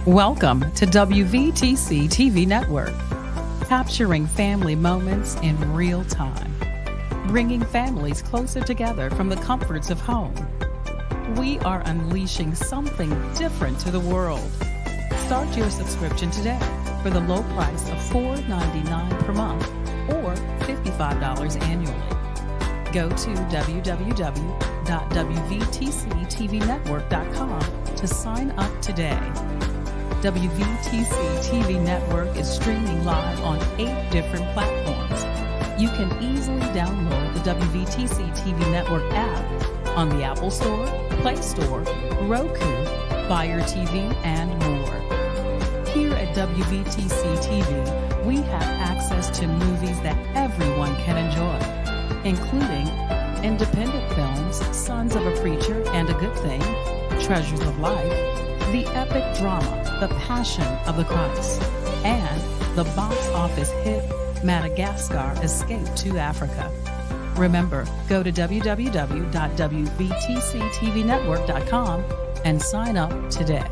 Welcome to WVTC TV Network, capturing family moments in real time, bringing families closer together from the comforts of home. We are unleashing something different to the world. Start your subscription today for the low price of $4.99 per month or $55 annually. Go to www.wvtctvnetwork.com to sign up today. WVTC TV Network is streaming live on 8 different platforms. You can easily download the WVTC TV Network app on the Apple Store, Play Store, Roku, Fire TV, and more. Here at WVTC TV, we have access to movies that everyone can enjoy, including independent films, Sons of a Preacher and a Good Thing, Treasures of Life, the epic drama, The Passion of the Christ, and the box office hit Madagascar Escape to Africa. Remember, go to www.wvtctvnetwork.com and sign up today.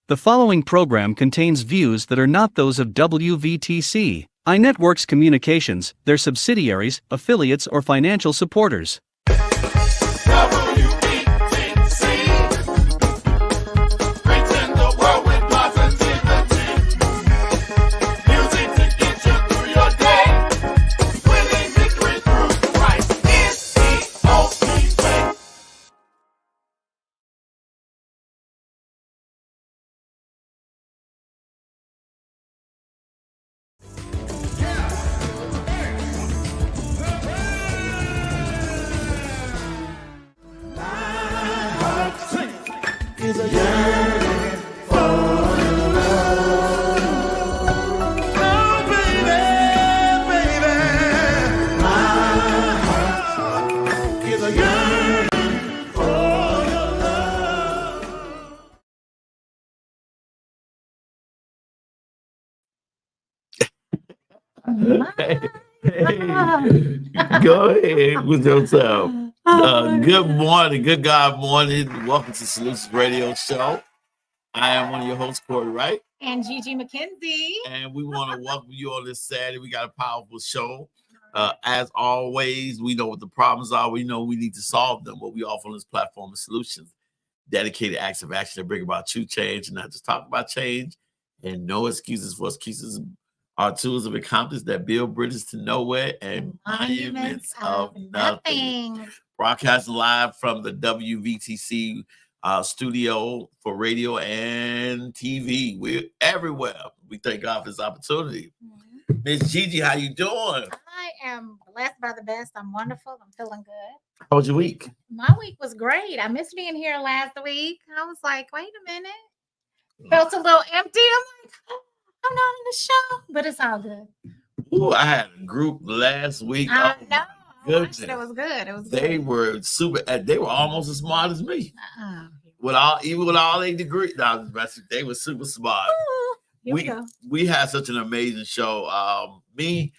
The following program contains views that are not those of WVTC, iNetworks Communications, their subsidiaries, affiliates, or financial supporters. Go ahead with yourself. Good morning, good God morning. Welcome to Solutions Radio Show. I am one of your hosts, Pastor Wright. And Gigi McKenzie. And we want to welcome you on this Saturday. We got a powerful show. As always, we know what the problems are. We know we need to solve them. What we offer on this platform is solutions. Dedicated acts of action that bring about true change and not just talk about change. And no excuses for excuses. Our tools of accomplice that build bridges to nowhere and monuments of nothing. Broadcasting live from the WVTC studio for radio and TV. We're everywhere. We thank God for this opportunity. Miss Gigi, how you doing? I am blessed by the best. I'm wonderful. I'm feeling good. How was your week? My week was great. I missed being here last week. I was like, wait a minute. Felt a little empty. I'm like, I'm not in the show, but it's all good. Ooh, I had a group last week. I know. Goodness. It was good. It was They good. were super. They were almost as smart as me. Even with all 8 degrees, they were super smart. Ooh, we had such an amazing show. My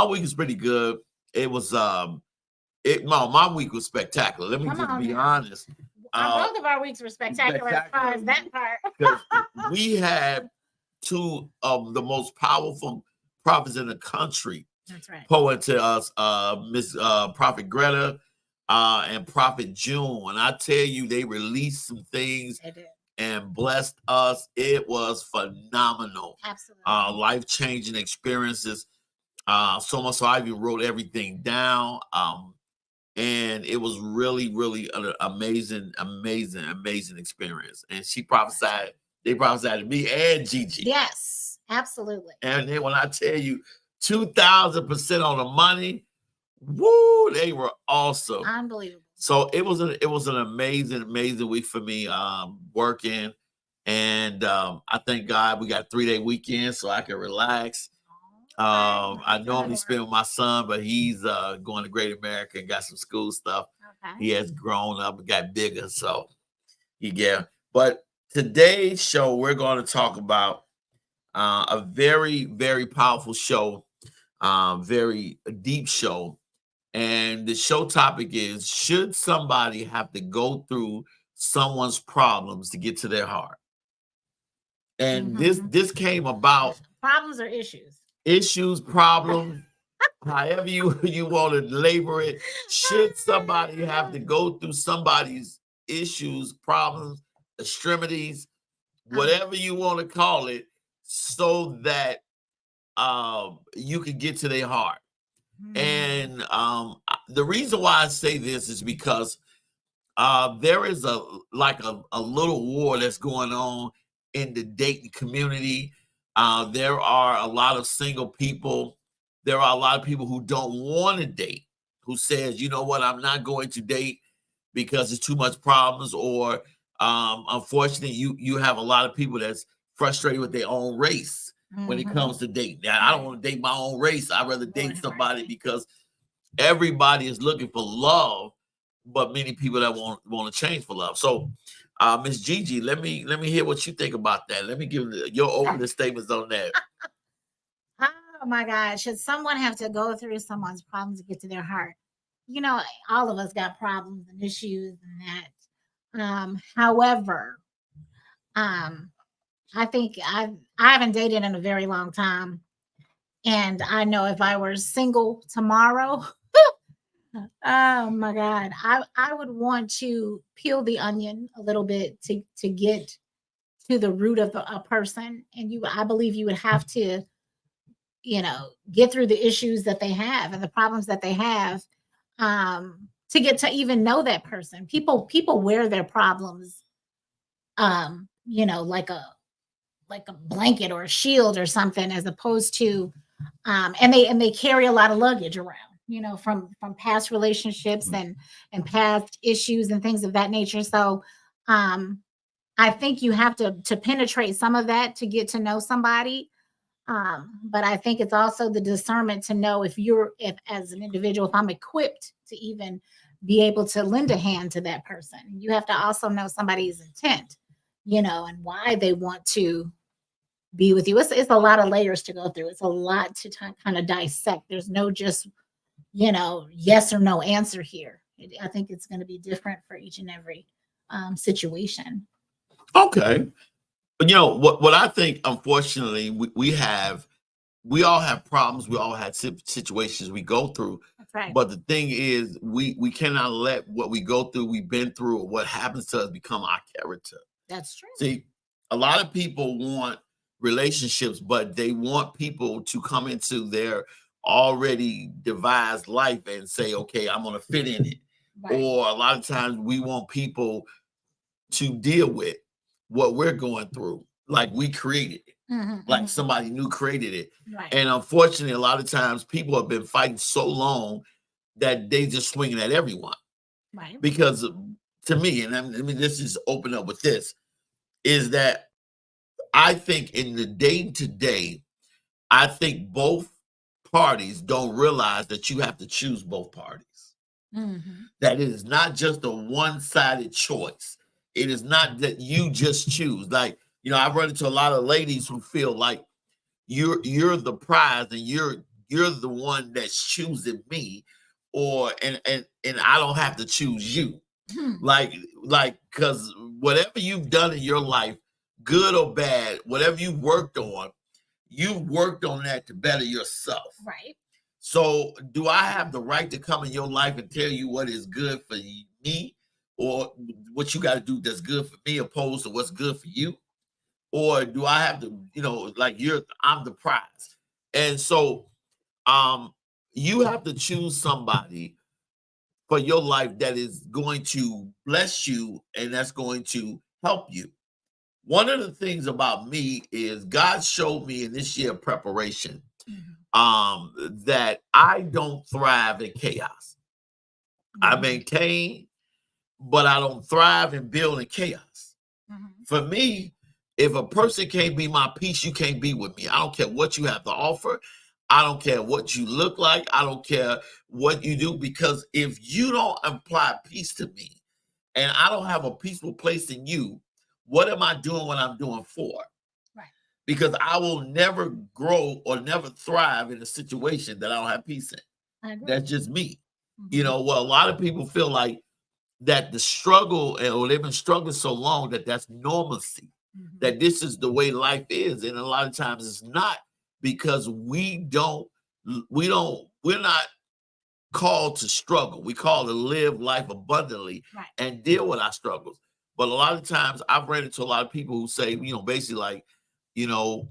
week was pretty good. It was my week was spectacular. Let me just be honest. Both of our weeks were spectacular as far as that part. We had 2 of the most powerful prophets in the country. That's right. Poet to us, Miss Prophet Greta and Prophet June. And I tell you, they released some things and blessed us. It was phenomenal. Absolutely. Life-changing experiences. So much so I even wrote everything down. And it was really, really an amazing experience. And she prophesied. They prophesied to me and Gigi. Yes, absolutely. And then when I tell you 2,000% on the money, woo, they were awesome. Unbelievable. So it was an amazing week for me working. And I thank God we got 3-day weekend so I can relax. I normally spend with my son, but he's going to Great America and got some school stuff. Okay. He has grown up and got bigger. So but today's show, we're going to talk about a very, very powerful show, very deep show. And the show topic is, should somebody have to go through someone's problems to get to their heart? And this came about, problems or issues? Issues, problems, however you want to label it. Should somebody have to go through somebody's issues, problems, extremities, whatever you want to call it, so that you can get to their heart? And the reason why I say this is because there is a little war that's going on in the dating community. There are a lot of single people. There are a lot of people who don't want to date, who says, you know what, I'm not going to date because there's too much problems. Or unfortunately, you have a lot of people that's frustrated with their own race when it comes to dating. Now, I don't want to date my own race. I'd rather date somebody because everybody is looking for love, but many people that want to change for love. So, Miss Gigi, let me hear what you think about that. Let me give your opening statements on that. Oh my God. Should someone have to go through someone's problems to get to their heart? You know, all of us got problems and issues and that. However, I think I haven't dated in a very long time. And I know if I were single tomorrow, oh my God, I would want to peel the onion a little bit to get to the root of a person. And I believe you would have to, get through the issues that they have and the problems that they have, to get to even know that person. People wear their problems, like a blanket or a shield or something, as opposed to, and they carry a lot of luggage around, from past relationships and past issues and things of that nature. So, I think you have to penetrate some of that to get to know somebody. But I think it's also the discernment to know if as an individual, if I'm equipped to even be able to lend a hand to that person. You have to also know somebody's intent, and why they want to be with you. It's a lot of layers to go through. It's a lot to kind of dissect. There's no just, yes or no answer here. I think it's going to be different for each and every situation. Okay. But what I think, unfortunately, we all have problems. We all have situations we go through. That's right. But the thing is, we cannot let what we go through, we've been through, or what happens to us become our character. That's true. See, a lot of people want relationships, but they want people to come into their already devised life and say, okay, I'm going to fit in it. Right. Or a lot of times we want people to deal with what we're going through, like we created it, like somebody new created it. Right. And unfortunately, a lot of times people have been fighting so long that they just swinging at everyone. Right. Because to me, and let's just open up with this, is that I think in the day to day, I think both parties don't realize that you have to choose both parties. That it is not just a one-sided choice. It is not that you just choose. Like, I've run into a lot of ladies who feel like you're the prize and you're the one that's choosing me, and I don't have to choose you. Like, because whatever you've done in your life, good or bad, whatever you worked on that to better yourself. Right. So do I have the right to come in your life and tell you what is good for me, or what you got to do that's good for me opposed to what's good for you? Or do I have to, I'm the prize. And so you have to choose somebody for your life that is going to bless you and that's going to help you. One of the things about me is God showed me in this year of preparation that I don't thrive in chaos. I maintain, but I don't thrive and build in chaos. For me, if a person can't be my peace, you can't be with me. I don't care what you have to offer. I don't care what you look like. I don't care what you do, because if you don't imply peace to me and I don't have a peaceful place in you, what am I doing what I'm doing for? Right. Because I will never grow or never thrive in a situation that I don't have peace in. I agree. That's just me. You know, well, a lot of people feel like that the struggle, or they've been struggling so long that that's normalcy, that this is the way life is. And a lot of times it's not, because we're not called to struggle. We call to live life abundantly and deal with our struggles. But a lot of times I've ran into a lot of people who say, you know, basically like, you know,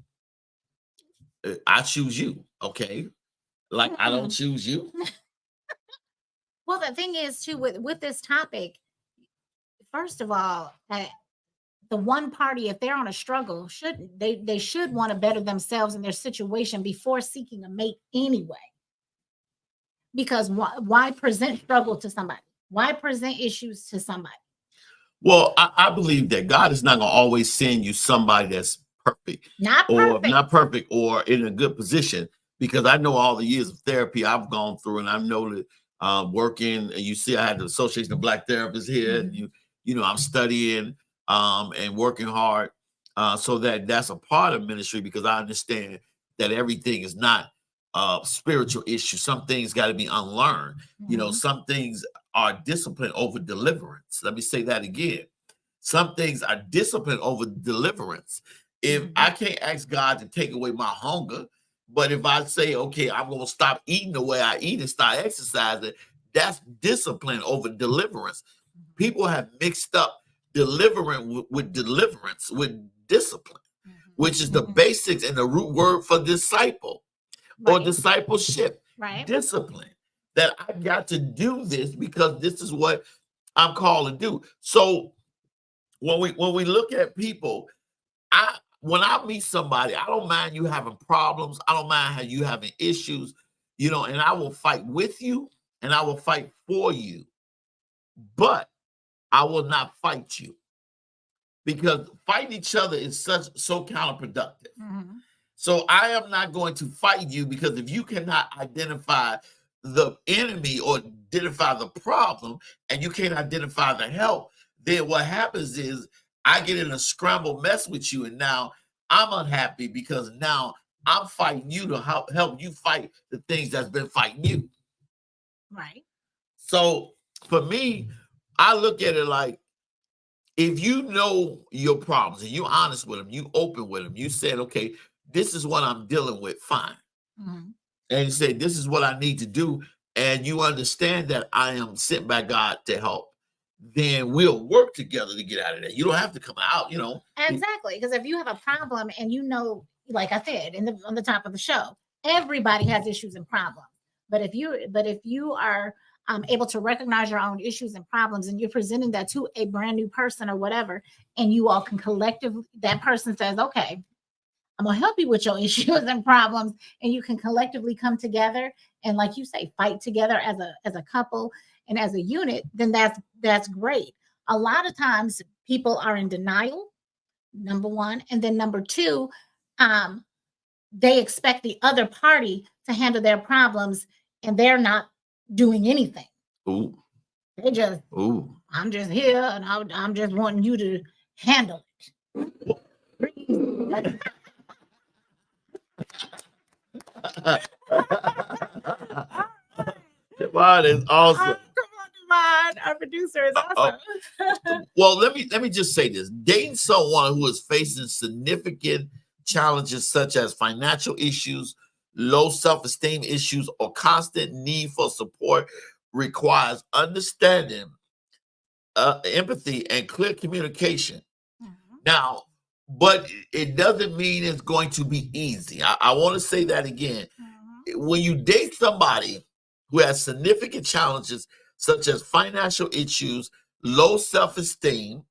I choose you. Okay. Like, I don't choose you. Well, the thing is too, with this topic, first of all, the one party, if they're on a struggle, they should want to better themselves and their situation before seeking a mate anyway. Because why present struggle to somebody? Why present issues to somebody? Well, I believe that God is not going to always send you somebody that's perfect, not perfect, or in a good position. Because I know all the years of therapy I've gone through, and I know that working. And you see, I had the Association of Black Therapists here, and you know, I'm studying and working hard, so that's a part of ministry, because I understand that everything is not spiritual issue. Some things got to be unlearned. You know, some things are discipline over deliverance. Let me say that again. Some things are discipline over deliverance. If I can't ask God to take away my hunger, but if I say, okay, I'm going to stop eating the way I eat and start exercising, that's discipline over deliverance. People have mixed up deliverance with discipline, which is the basics and the root word for disciple. Or discipleship, discipline, that I got to do this because this is what I'm called to do. So when we look at people, when I meet somebody, I don't mind you having problems. I don't mind how you having issues, you know, and I will fight with you and I will fight for you, but I will not fight you, because fighting each other is so counterproductive. So I am not going to fight you, because if you cannot identify the enemy or identify the problem, and you can't identify the help, then what happens is I get in a scramble mess with you, and now I'm unhappy because now I'm fighting you to help you fight the things that's been fighting you. Right. So for me, I look at it like, if you know your problems and you're honest with them, you open with them, you said, okay, this is what I'm dealing with, fine. And you say, this is what I need to do, and you understand that I am sent by God to help, then we'll work together to get out of that. You don't have to come out, you know. Exactly. Because if you have a problem and you know, like I said on the top of the show, everybody has issues and problems. But if you are able to recognize your own issues and problems, and you're presenting that to a brand new person or whatever, and you all can collectively, that person says, okay, I'm gonna help you with your issues and problems, and you can collectively come together and, like you say, fight together as a couple and as a unit, then that's great. A lot of times people are in denial, number one, and then number two, they expect the other party to handle their problems, and they're not doing anything. Ooh. They just, I'm just here, and I'm just wanting you to handle it. Devon is awesome. Come on, Devon. Our producer is awesome. Well, let me just say this. Dating someone who is facing significant challenges such as financial issues, low self-esteem issues, or constant need for support requires understanding, empathy, and clear communication. Now, but it doesn't mean it's going to be easy. I want to say that again. When you date somebody who has significant challenges such as financial issues, low self-esteem,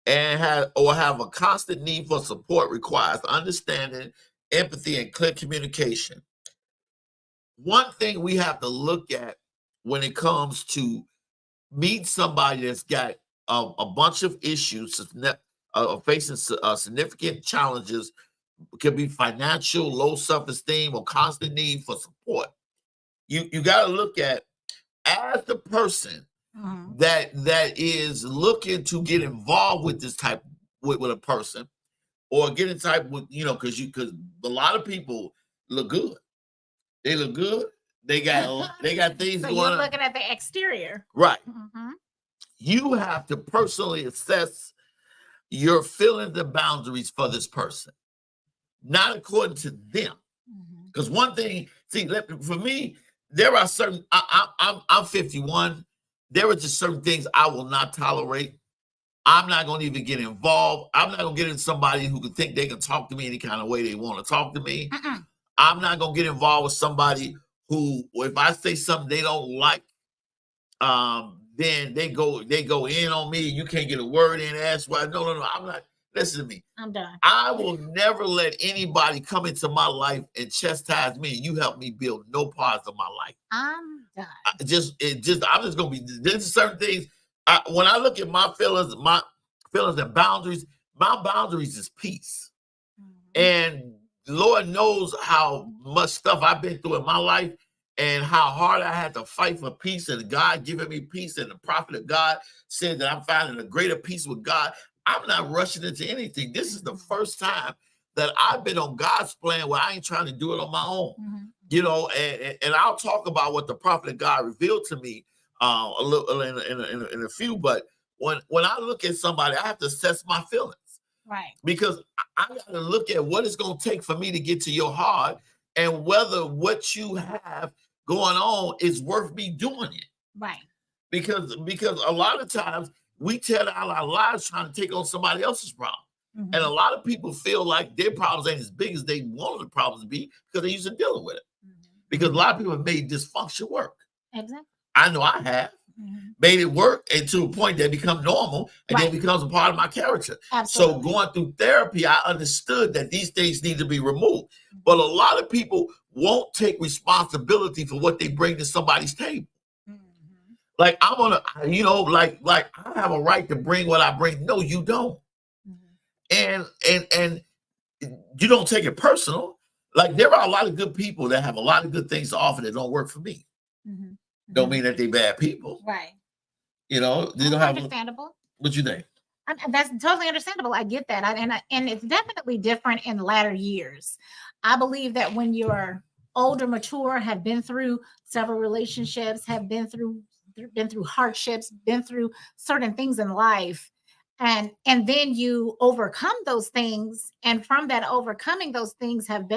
and have a constant need for support requires understanding, empathy, and clear communication. One thing we have to look at when it comes to meet somebody that's got a bunch of issues, facing significant challenges, could be financial, low self-esteem, or constant need for support. You got to look at, as the person that is looking to get involved with this type with a person, or get in type with, you know, because a lot of people look good. They look good. They got things So going you're on. looking at the exterior. Right. Mm-hmm. You have to personally assess your feelings and boundaries for this person, not according to them. Because one thing, see, for me, there are certain. I'm 51. There are just certain things I will not tolerate. I'm not going to even get involved. I'm not going to get in somebody who can think they can talk to me any kind of way they want to talk to me. I'm not going to get involved with somebody who, if I say something they don't like, then they go in on me. You can't get a word in. That's why. No. I'm not. Listen to me. I'm done. I will never let anybody come into my life and chastise me. You help me build no parts of my life. I'm done. I'm just gonna be. There's certain things. When I look at my feelings and boundaries, my boundaries is peace. And Lord knows how much stuff I've been through in my life and how hard I had to fight for peace, and God giving me peace, and the prophet of God said that I'm finding a greater peace with God. I'm not rushing into anything. This is the first time that I've been on God's plan where I ain't trying to do it on my own. You know, and I'll talk about what the prophet of God revealed to me a little in a few. But when I look at somebody, I have to assess my feelings. Right. Because I got to look at what it's going to take for me to get to your heart, and whether what you have going on is worth me doing it. Right. Because a lot of times we tell our lives trying to take on somebody else's problem. And a lot of people feel like their problems ain't as big as they wanted the problems to be because they used to dealing with it. Because a lot of people have made dysfunction work. Exactly. I know I have. Made it work, and to a point that become normal, and then becomes a part of my character. Absolutely. So going through therapy, I understood that these things need to be removed. But a lot of people won't take responsibility for what they bring to somebody's table. Like I'm gonna, like I have a right to bring what I bring. No, you don't. And you don't take it personal. Like there are a lot of good people that have a lot of good things to offer that don't work for me. Don't mean that they bad people. Right. You know, they don't have understandable. What you think? That's totally understandable. I get that. And it's definitely different in latter years. I believe that when you're older, mature, have been through several relationships, have been through hardships, been through certain things in life, and then you overcome those things, and from that overcoming those things have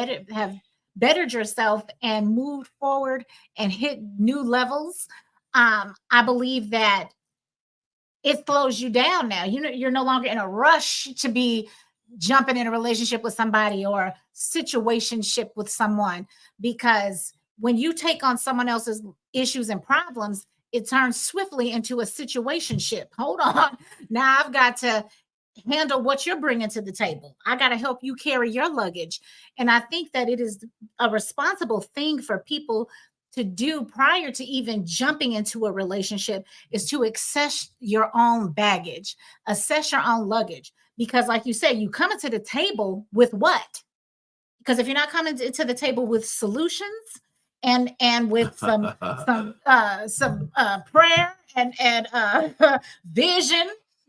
bettered yourself and moved forward and hit new levels. I believe that it slows you down now. You're no longer in a rush to be jumping in a relationship with somebody or situationship with someone, because when you take on someone else's issues and problems, it turns swiftly into a situationship. Hold on. Now I've got to handle what you're bringing to the table. I got to help you carry your luggage. And I think that it is a responsible thing for people to do prior to even jumping into a relationship, is to assess your own baggage, assess your own luggage. Because like you said, you come into the table with what? Because if you're not coming to the table with solutions and with some prayer and vision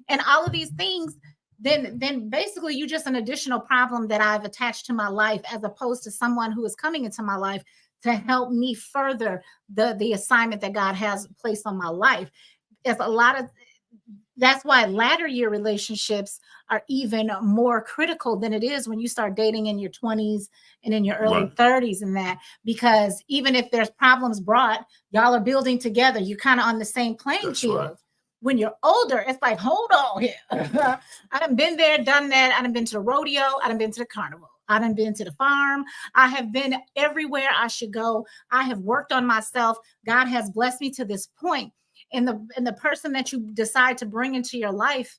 and all of these things, then basically you're just an additional problem that I've attached to my life, as opposed to someone who is coming into my life to help me further the assignment that God has placed on my life. It's that's why latter year relationships are even more critical than it is when you start dating in your 20s and in your early 30s and that, because even if there's problems brought, y'all are building together. You're kind of on the same playing field. Right. When you're older, it's like, hold on here. I done been there, done that. I done been to the rodeo. I done been to the carnival. I done been to the farm. I have been everywhere I should go. I have worked on myself. God has blessed me to this point. And the person that you decide to bring into your life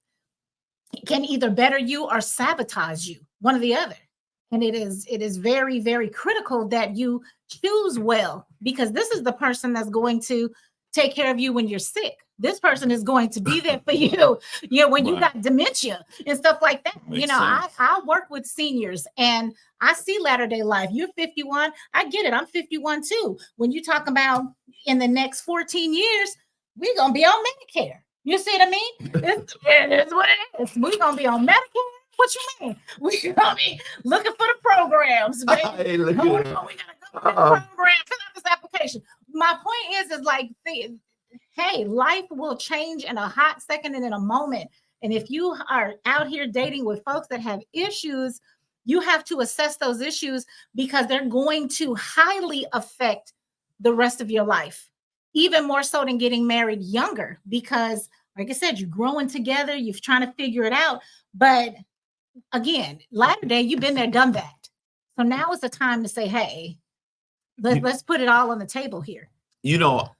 can either better you or sabotage you, one or the other. And it is very, very critical that you choose well, because this is the person that's going to take care of you when you're sick. This person is going to be there for you, when you got dementia and stuff like that. Makes sense. I work with seniors and I see latter-day life. You're 51. I get it. I'm 51 too. When you talk about in the next 14 years, we're going to be on Medicare. You see what I mean? It's what it is. We're going to be on Medicare. What you mean? We're going to be looking for the programs, baby. Hey, look at it. We got to go to the program. Fill out this application. conversation. My point is like, hey, life will change in a hot second and in a moment. And if you are out here dating with folks that have issues, you have to assess those issues because they're going to highly affect the rest of your life, even more so than getting married younger. Because, like I said, you're growing together, you're trying to figure it out. But again, latter day, you've been there, done that. So now is the time to say, hey, let's put it all on the table here. You know,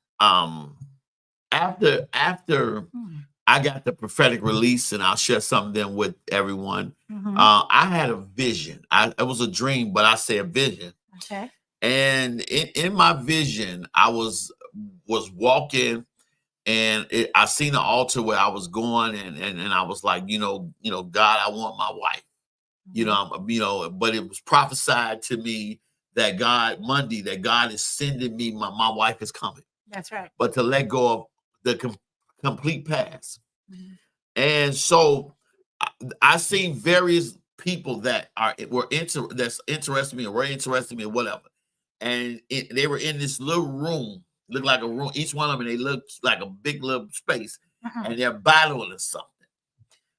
after I got the prophetic release, and I'll share something then with everyone. I had a vision. It was a dream, but I say a vision. Okay. And in my vision, I was walking, and I seen the altar where I was going, and I was like, God, I want my wife. But it was prophesied to me that Monday, that God is sending me, my wife is coming. That's right. But to let go of the complete past. And so I seen various people that were interested me, or were interested in me, or whatever. And they were in this little room, looked like a room. Each one of them, they looked like a big little space, and they're battling something.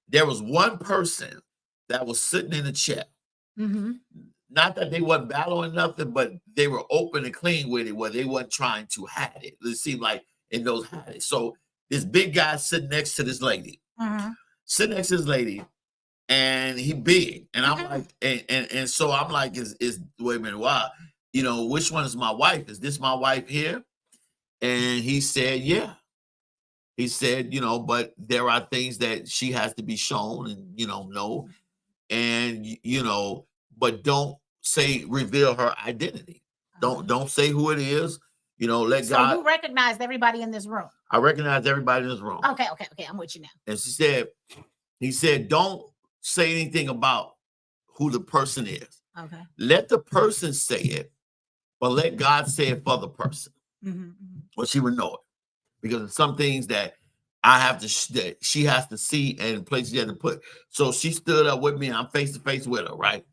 There was one person that was sitting in a chair. Not that they wasn't battling nothing, but they were open and clean with it, where they wasn't trying to hide it. It seemed like in those hide it. So this big guy sitting next to this lady, and he big, and I'm like, and so I'm like, is wait a minute, why? Which one is my wife? Is this my wife here? And he said, yeah. He said, but there are things that she has to be shown, and no, and but don't reveal her identity. Don't say who it is. Let God. So you recognized everybody in this room. I recognized everybody in this room. Okay. I'm with you now. And he said, don't say anything about who the person is. Okay. Let the person say it, but let God say it for the person. Well, she would know it, because of some things that I have to, that she has to see, and places she had to put. So she stood up with me, and I'm face to face with her, right?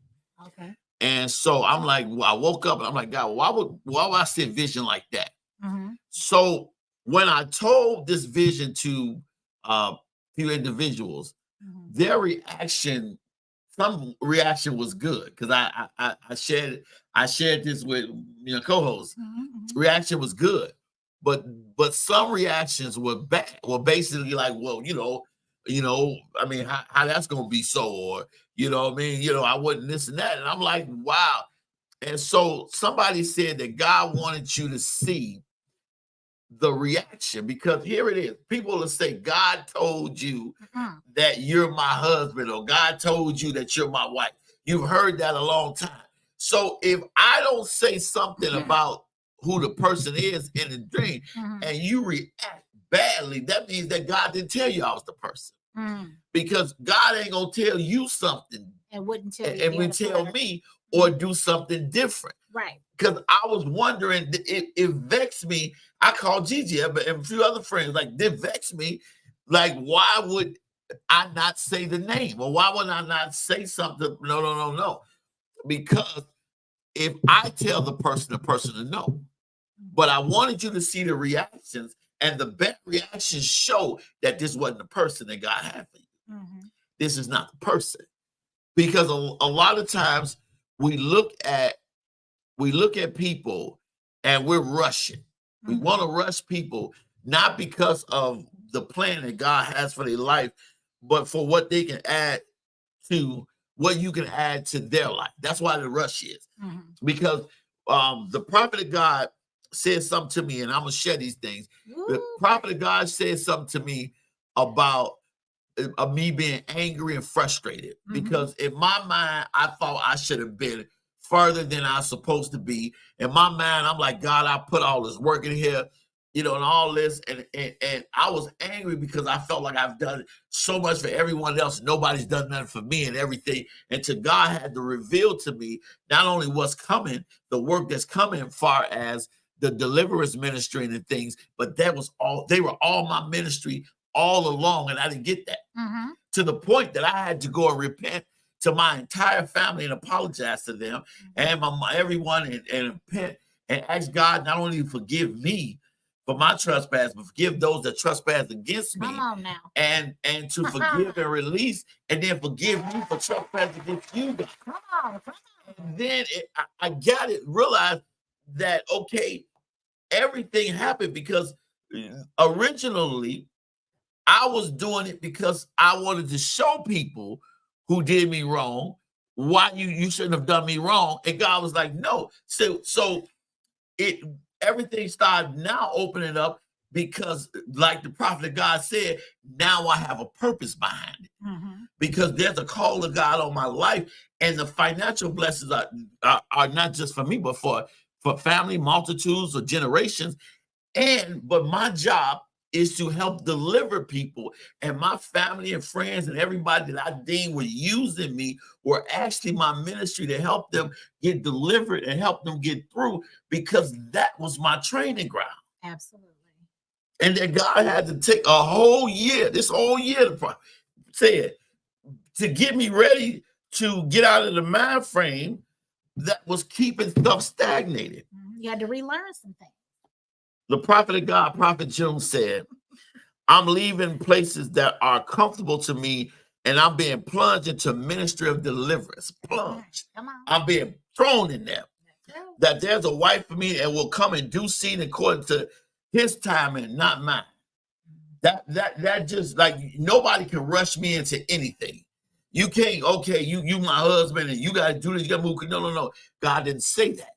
Okay. And so I'm like, I woke up and I'm like, God, why would I see a vision like that? So when I told this vision to few individuals, their reaction, some reaction was good, because I shared this with co-hosts. Reaction was good, but some reactions were bad. Well, basically like, well, I mean, how that's gonna be so, or I wouldn't this and that. And I'm like, wow. And so somebody said that God wanted you to see the reaction, because here it is. People will say, God told you that you're my husband, or God told you that you're my wife. You've heard that a long time. So if I don't say something about who the person is in the dream, and you react badly, that means that God didn't tell you I was the person. Because God ain't gonna tell you something and wouldn't tell you, and would tell me, or do something different. Right. Because I was wondering, it vexed me. I called Gigi and a few other friends, like, it vexed me. Like, why would I not say the name? Or why would I not say something? No. Because if I tell the person to know. But I wanted you to see the reactions, and the best reactions show that this wasn't the person that God had for you. This is not the person. Because a lot of times we look at people and we're rushing. We want to rush people, not because of the plan that God has for their life, but for what they can add to, what you can add to their life. That's why the rush is. Because the prophet of God said something to me, and I'm going to share these things. The prophet of God said something to me about me being angry and frustrated, because in my mind, I thought I should have been further than I was supposed to be. In my mind, I'm like, God, I put all this work in here, and all this, and I was angry because I felt like I've done so much for everyone else. Nobody's done nothing for me and everything. And to God had to reveal to me not only what's coming, the work that's coming, far as the deliverance ministry and things, but they were all my ministry all along, and I didn't get that. To the point that I had to go and repent to my entire family and apologize to them and everyone and repent and ask God not only to forgive me for my trespass, but forgive those that trespass against me. Come on now. And to forgive and release, and then forgive me for trespass against you, God. Come on. And then I got it, realized that, okay, everything happened because originally I was doing it because I wanted to show people who did me wrong why you shouldn't have done me wrong. And God was like, no. So everything started now opening up because, like the prophet of God said, now I have a purpose behind it. Because there's a call of God on my life, and the financial blessings are not just for me, but for family, multitudes or generations. But my job is to help deliver people, and my family and friends and everybody that I deemed were using me were actually my ministry to help them get delivered and help them get through, because that was my training ground. Absolutely. And then God had to take a whole year, this whole year, the prophet said, to get me ready to get out of the mind frame that was keeping stuff stagnated. You had to relearn some things. The prophet of God, Prophet Jim, said, I'm leaving places that are comfortable to me, and I'm being plunged into ministry of deliverance. Plunged. Come on. I'm being thrown in there. That there's a wife for me that will come in due season according to his time and not mine. That just, like, nobody can rush me into anything. You can't, okay, you my husband and you got to do this, you got to move. No. God didn't say that.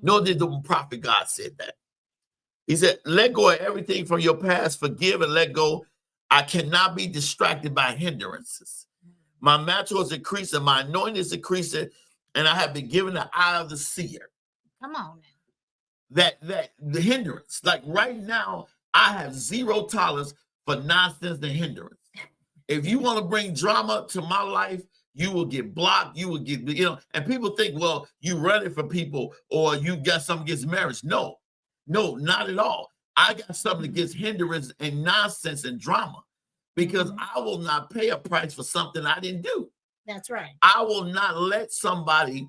Nor did the prophet God said that. He said, let go of everything from your past, forgive and let go. I cannot be distracted by hindrances. My mantle is increasing, my anointing is increasing, and I have been given the eye of the seer. Come on now. That the hindrance, like right now, I have zero tolerance for nonsense and hindrance. If you want to bring drama to my life, you will get blocked. You will get, and people think, well, you running for people or you got something against marriage. No, not at all. I got something against hindrance and nonsense and drama, because I will not pay a price for something I didn't do. That's right. I will not let somebody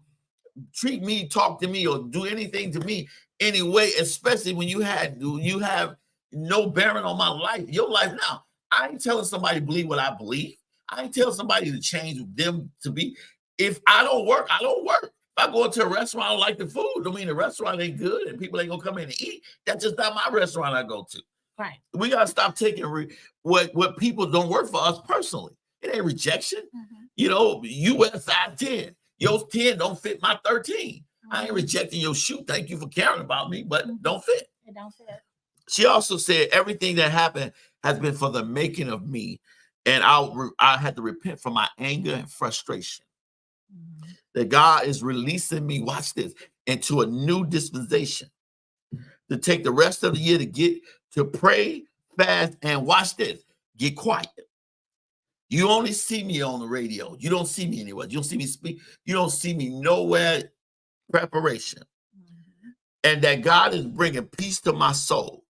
treat me, talk to me, or do anything to me anyway, especially when you have no bearing on my life, your life now. I ain't telling somebody to believe what I believe. I ain't telling somebody to change them to be. If I don't work, I don't work. If I go into a restaurant, I don't like the food. I mean, the restaurant ain't good and people ain't gonna come in and eat. That's just not my restaurant I go to. Right. We gotta stop taking what people don't work for us personally. It ain't rejection. You wear a size 10. Your 10 don't fit my 13. I ain't rejecting your shoe. Thank you for caring about me, but don't fit. It don't fit. She also said everything that happened has been for the making of me, and I had to repent for my anger and frustration. That God is releasing me, watch this, into a new dispensation to take the rest of the year to get to pray, fast, and watch this, get quiet. You only see me on the radio. You don't see me anywhere. You don't see me speak. You don't see me nowhere. Preparation. And that God is bringing peace to my soul.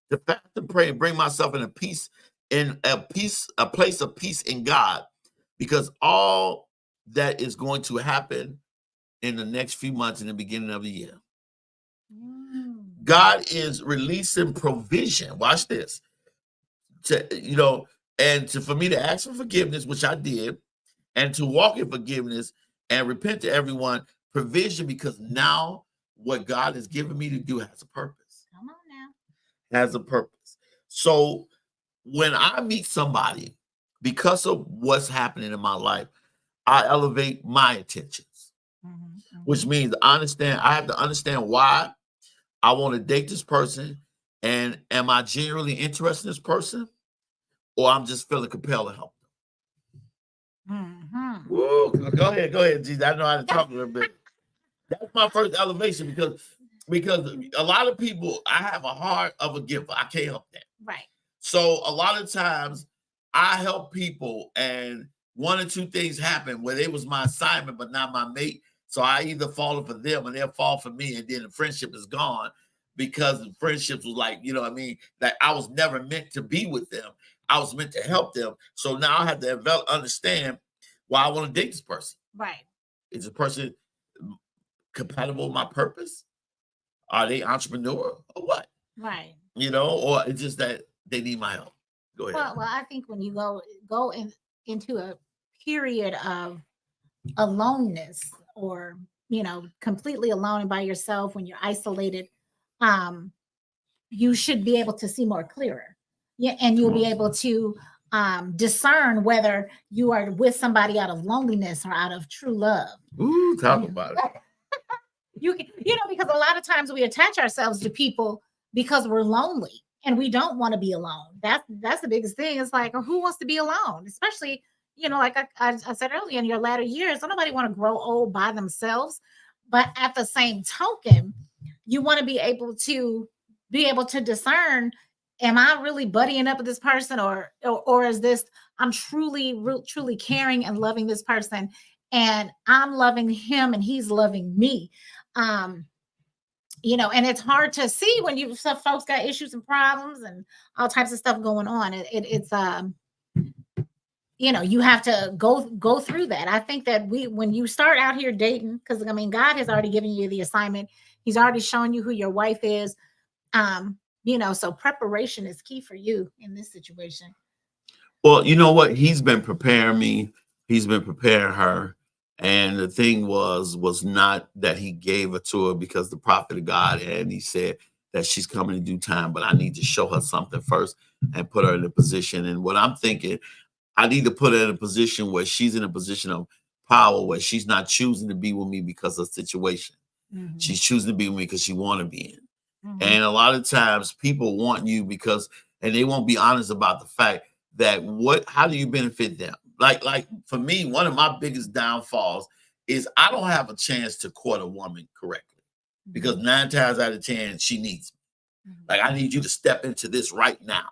To fast and pray and bring myself in a place of peace in God, because all that is going to happen in the next few months in the beginning of the year. God is releasing provision. Watch this. For me to ask for forgiveness, which I did, and to walk in forgiveness and repent to everyone, provision, because now what God has given me to do has a purpose. Come on now. Has a purpose. So when I meet somebody, because of what's happening in my life, I elevate my intentions, which means I have to understand why I want to date this person, and am I genuinely interested in this person, or I'm just feeling compelled to help them. Woo, go ahead, Gigi. I know how to talk a little bit. That's my first elevation, because a lot of people, I have a heart of a giver. I can't help that. Right. So a lot of times I help people, and one or two things happen where they was my assignment, but not my mate. So I either fall for them or they'll fall for me, and then the friendship is gone, because the friendships was like, that I was never meant to be with them. I was meant to help them. So now I have to understand why I want to date this person. Right. Is this person compatible with my purpose? Are they entrepreneur or what? Right. You know, or it's just that they need my help. Go ahead. Well, I think when you go into a period of aloneness, or completely alone and by yourself, when you're isolated, um you should be able to see more clearer. Yeah, and you'll be able to discern whether you are with somebody out of loneliness or out of true love. Ooh, talk about it. You can, because a lot of times we attach ourselves to people because we're lonely and we don't want to be alone. That's the biggest thing. It's like, who wants to be alone? Especially, like I said earlier, in your latter years, don't nobody want to grow old by themselves. But at the same token, you want to be able to discern, am I really buddying up with this person, or is this, I'm truly caring and loving this person, and I'm loving him and he's loving me. And it's hard to see when some folks got issues and problems and all types of stuff going on. It's you have to go through that. I think that when you start out here dating, because God has already given you the assignment. He's already shown you who your wife is. So preparation is key for you in this situation. Well, you know what? He's been preparing me. He's been preparing her. And the thing was not that he gave it to her because the prophet of God, and he said that she's coming in due time, but I need to show her something first and put her in a position. And what I'm thinking, I need to put her in a position where she's in a position of power, where she's not choosing to be with me because of situation. Mm-hmm. She's choosing to be with me because she want to be in. Mm-hmm. And a lot of times people want you and they won't be honest about the fact that how do you benefit them? Like for me, one of my biggest downfalls is I don't have a chance to court a woman correctly, because 9 times out of 10 she needs me. Mm-hmm. Like, I need you to step into this right now.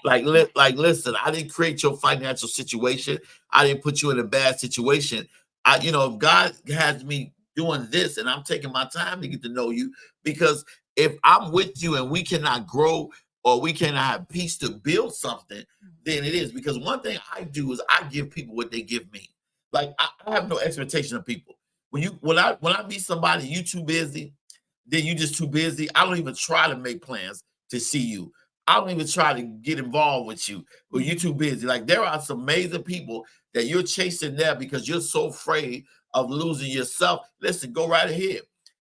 Right. Listen, I didn't create your financial situation. I didn't put you in a bad situation. If God has me doing this and I'm taking my time to get to know you, because if I'm with you and we cannot grow or we cannot have peace to build something, then it is. Because one thing I do is I give people what they give me. Like, I have no expectation of people. When I meet somebody, you too busy, then you just too busy. I don't even try to make plans to see you. I don't even try to get involved with you, but you're too busy. Like, there are some amazing people that you're chasing there because you're so afraid of losing yourself. Listen, go right ahead.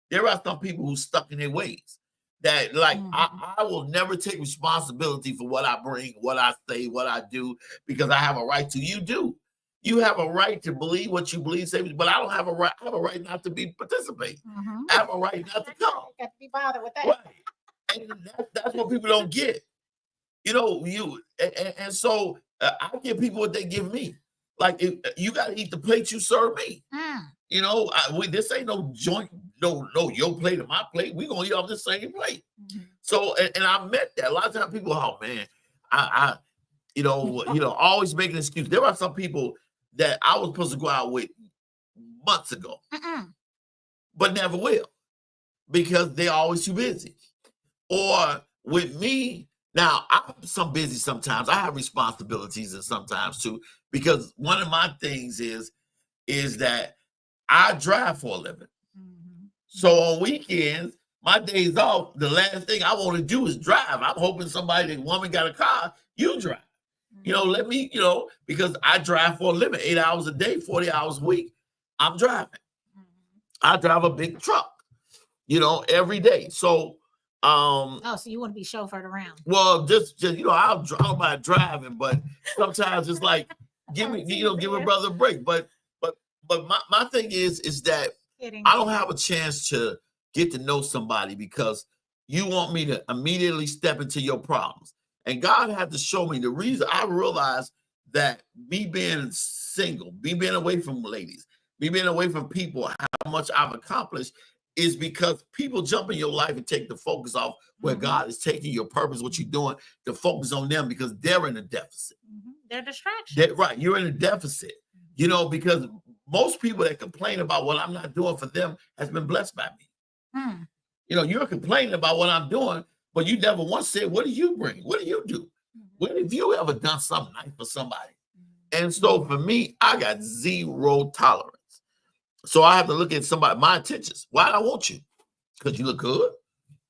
There are some people who stuck in their ways that, like, I will never take responsibility for what I bring, what I say, what I do, because I have a right to. You do. You have a right to believe what you believe, say, but I don't have a right. I have a right not to participate. Mm-hmm. I have a right not to come. You got to be bothered with that. Right. And that's what people don't get. So I give people what they give me. Like, you got to eat the plate you serve me. This ain't no joint, no your plate or my plate. We gonna eat off the same plate. Mm-hmm. So, and I met that. A lot of times people, oh man, I always make an excuse. There are some people that I was supposed to go out with months ago, but never will, because they're always too busy. Or with me, now I'm so busy sometimes. I have responsibilities and sometimes too, because one of my things is that I drive for a living. Mm-hmm. So on weekends, my days off, the last thing I want to do is drive. I'm hoping the woman got a car, you drive. Mm-hmm. Let me, because I drive for a living, 8 hours a day, 40 hours a week. I'm driving. Mm-hmm. I drive a big truck, every day. So, so you want to be chauffeured around? Well, just I don't mind driving, but sometimes it's like, give a brother a break. But my thing is that I don't have a chance to get to know somebody because you want me to immediately step into your problems. And God had to show me the reason. I realized that me being single, me being away from ladies, me being away from people, how much I've accomplished is because people jump in your life and take the focus off where God is taking your purpose, what you're doing, to focus on them because they're in a deficit. Mm-hmm. They're distractions. Right. You're in a deficit, because most people that complain about what I'm not doing for them has been blessed by me. You're complaining about what I'm doing, but you never once said, what do you bring? What do you do? When have you ever done something nice for somebody? And so for me, I got zero tolerance. So I have to look at my intentions. Why do I want you? Because you look good.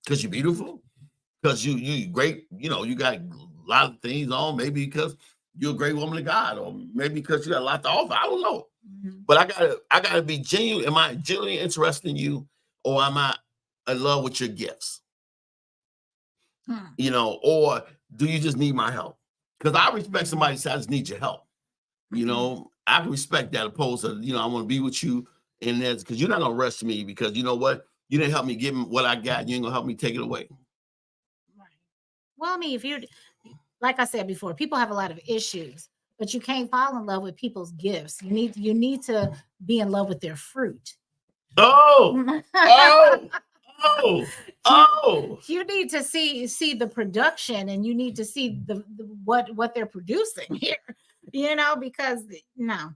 Because you're beautiful, because you great, you got a lot of things on, maybe because you're a great woman of God, or maybe because you got a lot to offer. I don't know. But I gotta be genuine. Am I genuinely interested in you, or am I in love with your gifts? Or do you just need my help? Because I respect somebody who says, I just need your help. I can respect that opposed to, I want to be with you in this, because you're not gonna rush me, because you know what? You didn't help me give me what I got. You ain't gonna help me take it away. Right. Well, I mean, if you're, like I said before, people have a lot of issues, but you can't fall in love with people's gifts. You need to be in love with their fruit. Oh, You need to see the production, and you need to see the what they're producing here. Because no,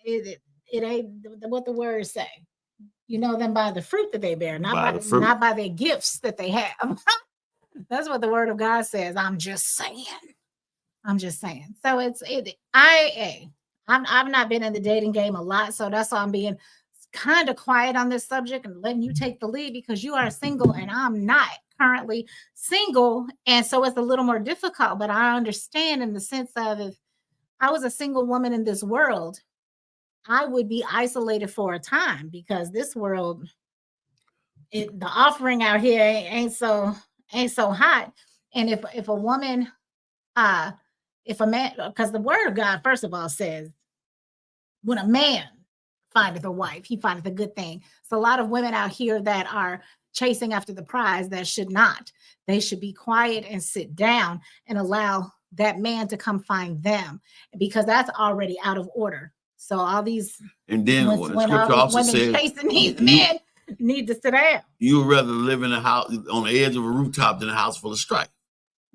it ain't what the words say. You know them by the fruit that they bear, not by their gifts that they have. That's what the word of God says. I'm just saying. So I've not been in the dating game a lot, so that's why I'm being kind of quiet on this subject and letting you take the lead, because you are single and I'm not currently single, and so it's a little more difficult. But I understand, in the sense of, if I was a single woman in this world, I would be isolated for a time, because this world, the offering out here ain't so hot. And if a woman, if a man, because the word of God, first of all, says, when a man findeth a wife, he findeth a good thing. So a lot of women out here that are chasing after the prize that should not. They should be quiet and sit down and allow that man to come find them, because that's already out of order. So all these, and then when all these women chasing these men need to sit down. You would rather live in a house on the edge of a rooftop than a house full of strife.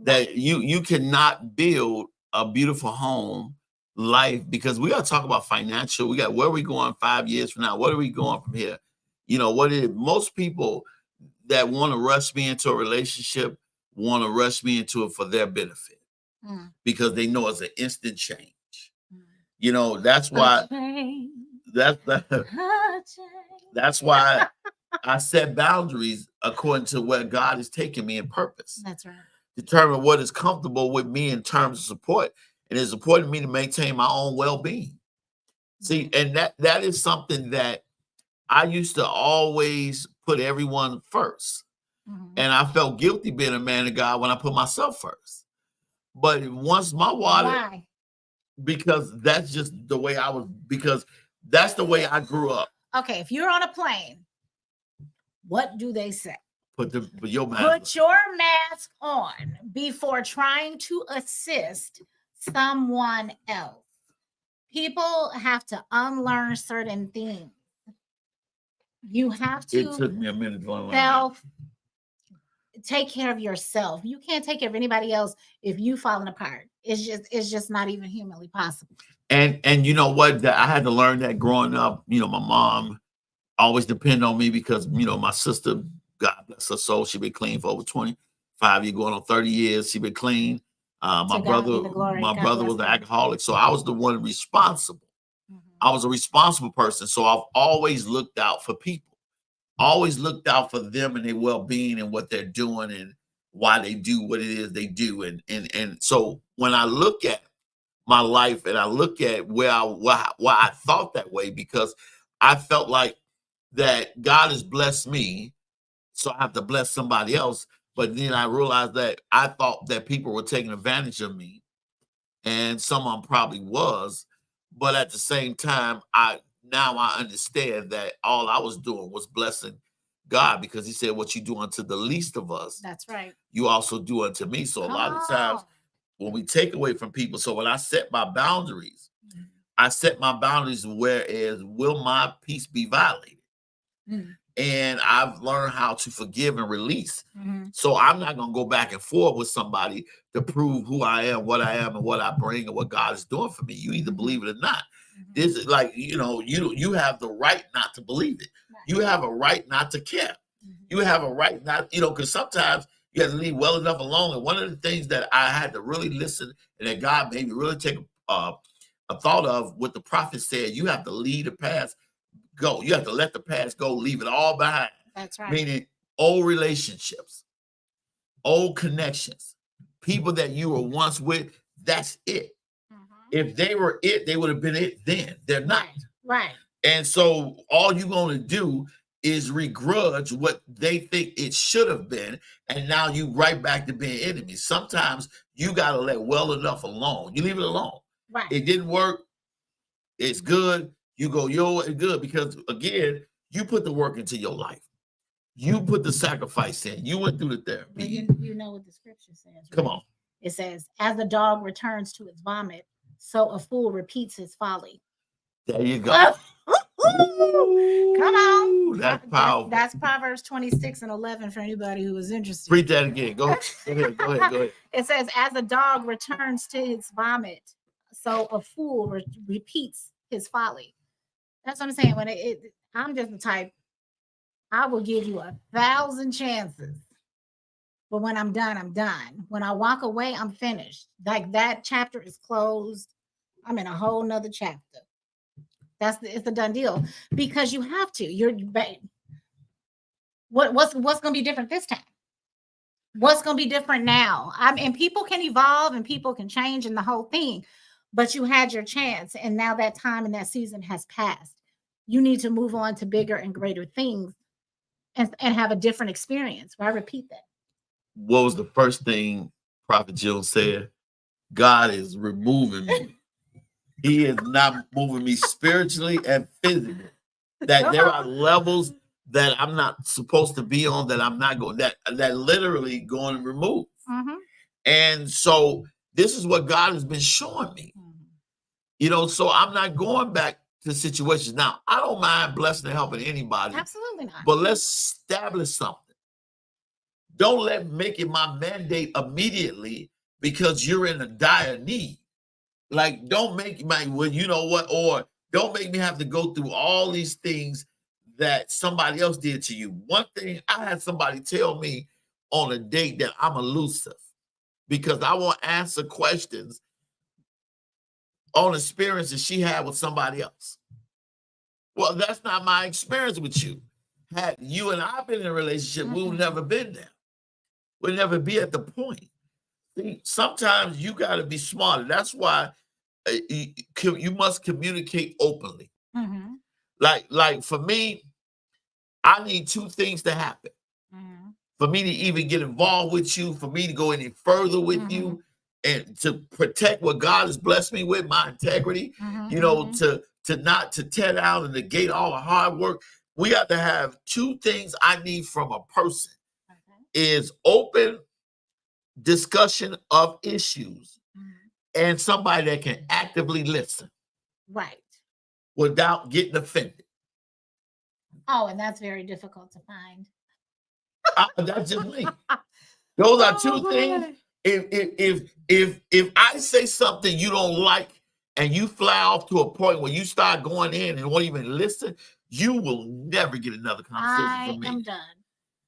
That you cannot build a beautiful home life, because we got to talk about financial. We got, where are we going 5 years from now? What are we going from here? Most people that want to rush me into a relationship want to rush me into it for their benefit, because they know it's an instant change. That's why that's why I set boundaries according to where God is taking me in purpose. That's right. Determine what is comfortable with me in terms of support, and it's important to me to maintain my own well-being. See, and that is something that I used to always put everyone first. And I felt guilty being a man of God when I put myself first. But once my water, why? Because that's just the way I was, because that's the way I grew up. Okay, if you're on a plane, what do they say? Put your mask on before trying to assist someone else. People have to unlearn certain things. You have to. It took me a minute to unlearn. Take care of yourself. You can't take care of anybody else if you falling apart. It's just not even humanly possible. And you know what? I had to learn that growing up. My mom always depended on me, because my sister, God bless her soul, she been clean for over 25 years, going on 30 years. She been clean. My brother was an alcoholic, so I was the one responsible. I was a responsible person, so I've always looked out for people. Always looked out for them and their well-being and what they're doing and why they do what it is they do. And so when I look at my life and I look at why I thought that way, because I felt like that God has blessed me, so I have to bless somebody else. But then I realized that I thought that people were taking advantage of me, and some of them probably was. But at the same time, I understand that all I was doing was blessing God, because he said, what you do unto the least of us, that's right, you also do unto me. So a lot of times when we take away from people, so when I set my boundaries, whereas will my peace be violated? And I've learned how to forgive and release. So I'm not going to go back and forth with somebody to prove who I am, and what I bring, and what God is doing for me. You either believe it or not. This is like, you have the right not to believe it. You have a right not to care. You have a right not, because sometimes you have to leave well enough alone. And one of the things that I had to really listen, and that God made me really take a thought of, what the prophet said, you have to leave the past go. You have to let the past go, leave it all behind. That's right. Meaning old relationships, old connections, people that you were once with. That's it. If they were it, they would have been it then. They're not. Right. And so all you're going to do is begrudge what they think it should have been. And now you right back to being enemies. Sometimes you got to let well enough alone. You leave it alone. Right. It didn't work. It's good. You go, yo, it's good. Because again, you put the work into your life. You put the sacrifice in. You went through the therapy. But you know what the scripture says. Right? Come on. It says, as the dog returns to its vomit, so a fool repeats his folly. There you go. Come on. That's powerful. That's Proverbs 26:11 for anybody who is interested. Read that again. Go ahead. It says, as a dog returns to its vomit, so a fool repeats his folly. That's what I'm saying. When I'm just the type, I will give you 1,000 chances. But when I'm done, I'm done. When I walk away, I'm finished. Like that chapter is closed. I'm in a whole nother chapter. It's a done deal because you have to. What's going to be different this time? What's going to be different now? And people can evolve and people can change and the whole thing, but you had your chance and now that time and that season has passed. You need to move on to bigger and greater things and have a different experience. I repeat that. What was the first thing Prophet Jill said? God is removing me. He is not moving me spiritually and physically. That there are levels that I'm not supposed to be on, that I'm not going, that literally going to remove. And so this is what God has been showing me. So I'm not going back to situations. Now, I don't mind blessing and helping anybody. Absolutely not. But let's establish something. Don't make it my mandate immediately because you're in a dire need. Like, don't make or don't make me have to go through all these things that somebody else did to you. One thing, I had somebody tell me on a date that I'm elusive because I won't answer questions on experiences she had with somebody else. Well, that's not my experience with you. Had you and I been in a relationship, we would never been there. We'd never be at the point. See, sometimes you got to be smarter. That's why you must communicate openly. Like for me, I need two things to happen. For me to even get involved with you, for me to go any further with you, and to protect what God has blessed me with, my integrity, to tear down and negate all the hard work. We got to have two things I need from a person. Is open discussion of issues and somebody that can actively listen. Right. Without getting offended. Oh, and that's very difficult to find. That's just me. Those are two things. If I say something you don't like and you fly off to a point where you start going in and won't even listen, you will nenever get another conversation from me. I'm done.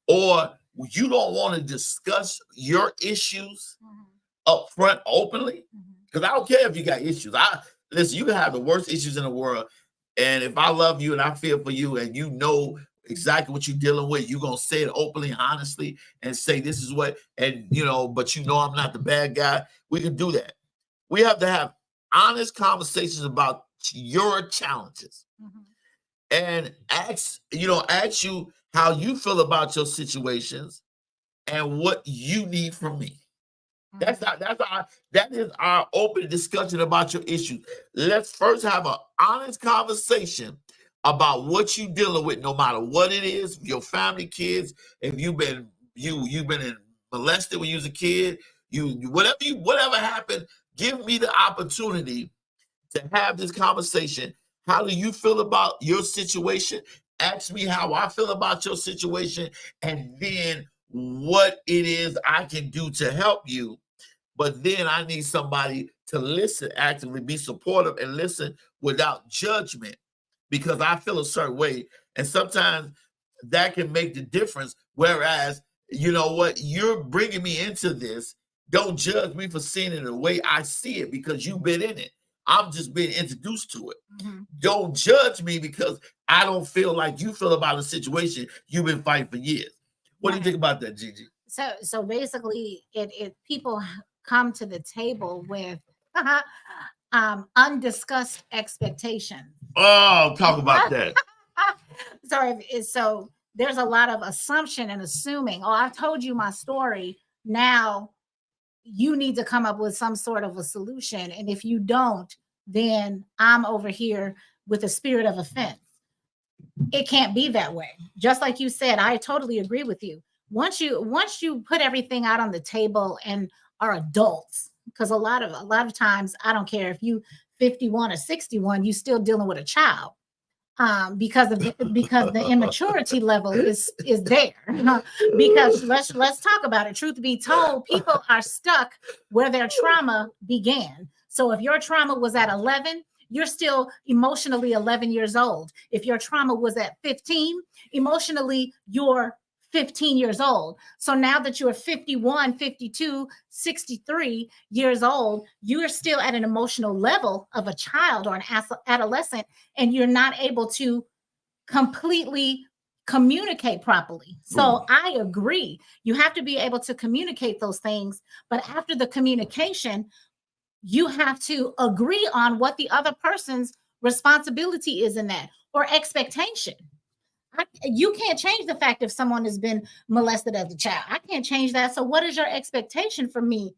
Or you don't want to discuss your issues up front openly, because I don't care if you got issues. Listen, you can have the worst issues in the world, and if I love you and I feel for you and you know exactly what you're dealing with, you're going to say it openly, honestly, and say this is what, and but I'm not the bad guy. We can do that. We have to have honest conversations about your challenges and ask you how you feel about your situations and what you need from me. That is our open discussion about your issues. Let's first have an honest conversation about what you're dealing with, no matter what it is, your family, kids, if you've been molested when you was a kid, whatever happened, give me the opportunity to have this conversation. How do you feel about your situation? Ask me how I feel about your situation, and then what it is I can do to help you. But then I need somebody to listen, actively be supportive and listen without judgment, because I feel a certain way. And sometimes that can make the difference. Whereas, you know what, you're bringing me into this. Don't judge me for seeing it the way I see it, because you've been in it. I'm just being introduced to it. Don't judge me because I don't feel like you feel about a situation you've been fighting for years. What do you think about that, Gigi? So basically, it people come to the table with undiscussed expectations. Oh, talk about that. So there's a lot of assumption and assuming. Oh, I've told you my story. Now you need to come up with some sort of a solution, and if you don't, then I'm over here with a spirit of offense. It can't be that way. Just like you said, I totally agree with you. Once you put everything out on the table and are adults, because a lot of times, I don't care if you 51 or 61, you still dealing with a child. Because the immaturity level is there. Because let's talk about it. Truth be told, people are stuck where their trauma began. So if your trauma was at 11, you're still emotionally 11 years old. If your trauma was at 15, emotionally you're 15 years old. So now that you're 51, 52, 63 years old, you're still at an emotional level of a child or an adolescent, and you're not able to completely communicate properly. So I agree. You have to be able to communicate those things, but after the communication, you have to agree on what the other person's responsibility is in that, or expectation. You can't change the fact if someone has been molested as a child. I can't change that. So what is your expectation from me?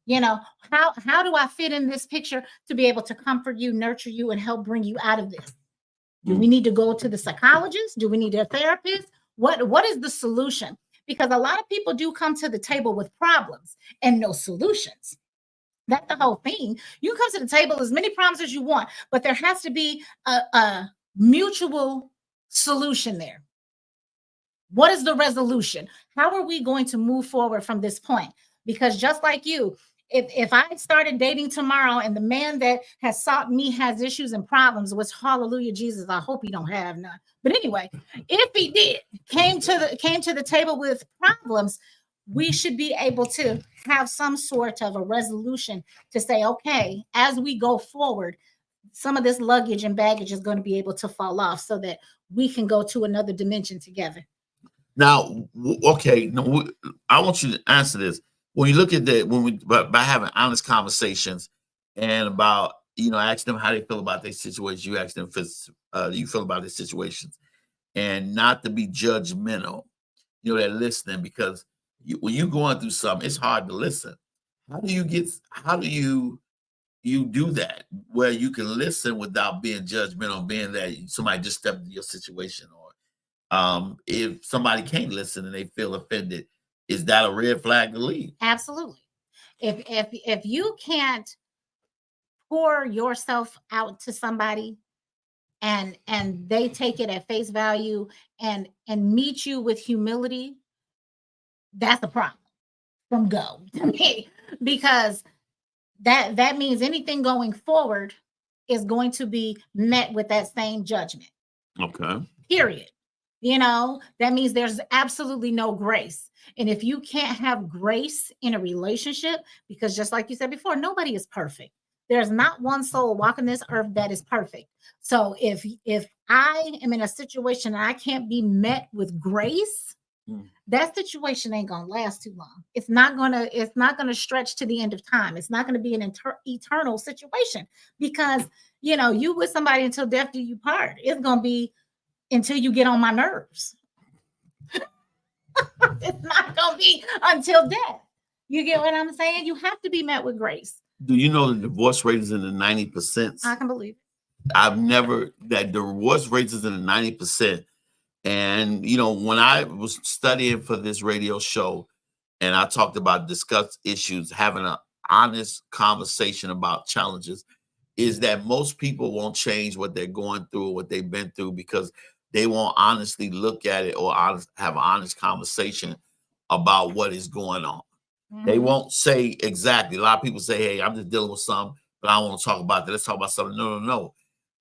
How do I fit in this picture to be able to comfort you, nurture you, and help bring you out of this? Do we need to go to the psychologist? Do we need a therapist? What is the solution? Because a lot of people do come to the table with problems and no solutions. That's the whole thing. You come to the table as many problems as you want, but there has to be a mutual solution there. What is the resolution? How are we going to move forward from this point? Because just like you, if I started dating tomorrow and the man that has sought me has issues and problems, which hallelujah, Jesus, I hope he don't have none. But anyway, if he did, came to the table with problems, we should be able to have some sort of a resolution to say, okay, as we go forward, some of this luggage and baggage is going to be able to fall off so that we can go to another dimension together. Now, okay, no, I want you to answer this. When you look at that, by having honest conversations and about, asking them how they feel about their situation, you ask them if you feel about their situations, and not to be judgmental, they're listening, because when you're going through something, it's hard to listen. How do you do that where you can listen without being judgmental, being that somebody just stepped into your situation, or if somebody can't listen and they feel offended, is that a red flag to leave? Absolutely. If you can't pour yourself out to somebody and they take it at face value and meet you with humility, that's a problem from go to me, because that means anything going forward is going to be met with that same judgment. Okay. Period. That means there's absolutely no grace. And if you can't have grace in a relationship, because just like you said before, nobody is perfect. There's not one soul walking this earth that is perfect. So if I am in a situation and I can't be met with grace, that situation ain't gonna last too long. It's not gonna stretch to the end of time. It's not gonna be an eternal situation, because you with somebody until death do you part. It's gonna be until you get on my nerves. It's not gonna be until death. You get what I'm saying? You have to be met with grace. Do you know the divorce rate is in the 90%? I can believe it. That divorce rate is in the 90%. And, when I was studying for this radio show and I talked about discuss issues, having an honest conversation about challenges, is that most people won't change what they're going through, what they've been through, because they won't honestly look at it or have an honest conversation about what is going on. Mm-hmm. They won't say exactly. A lot of people say, hey, I'm just dealing with something, but I don't want to talk about that. Let's talk about something. No.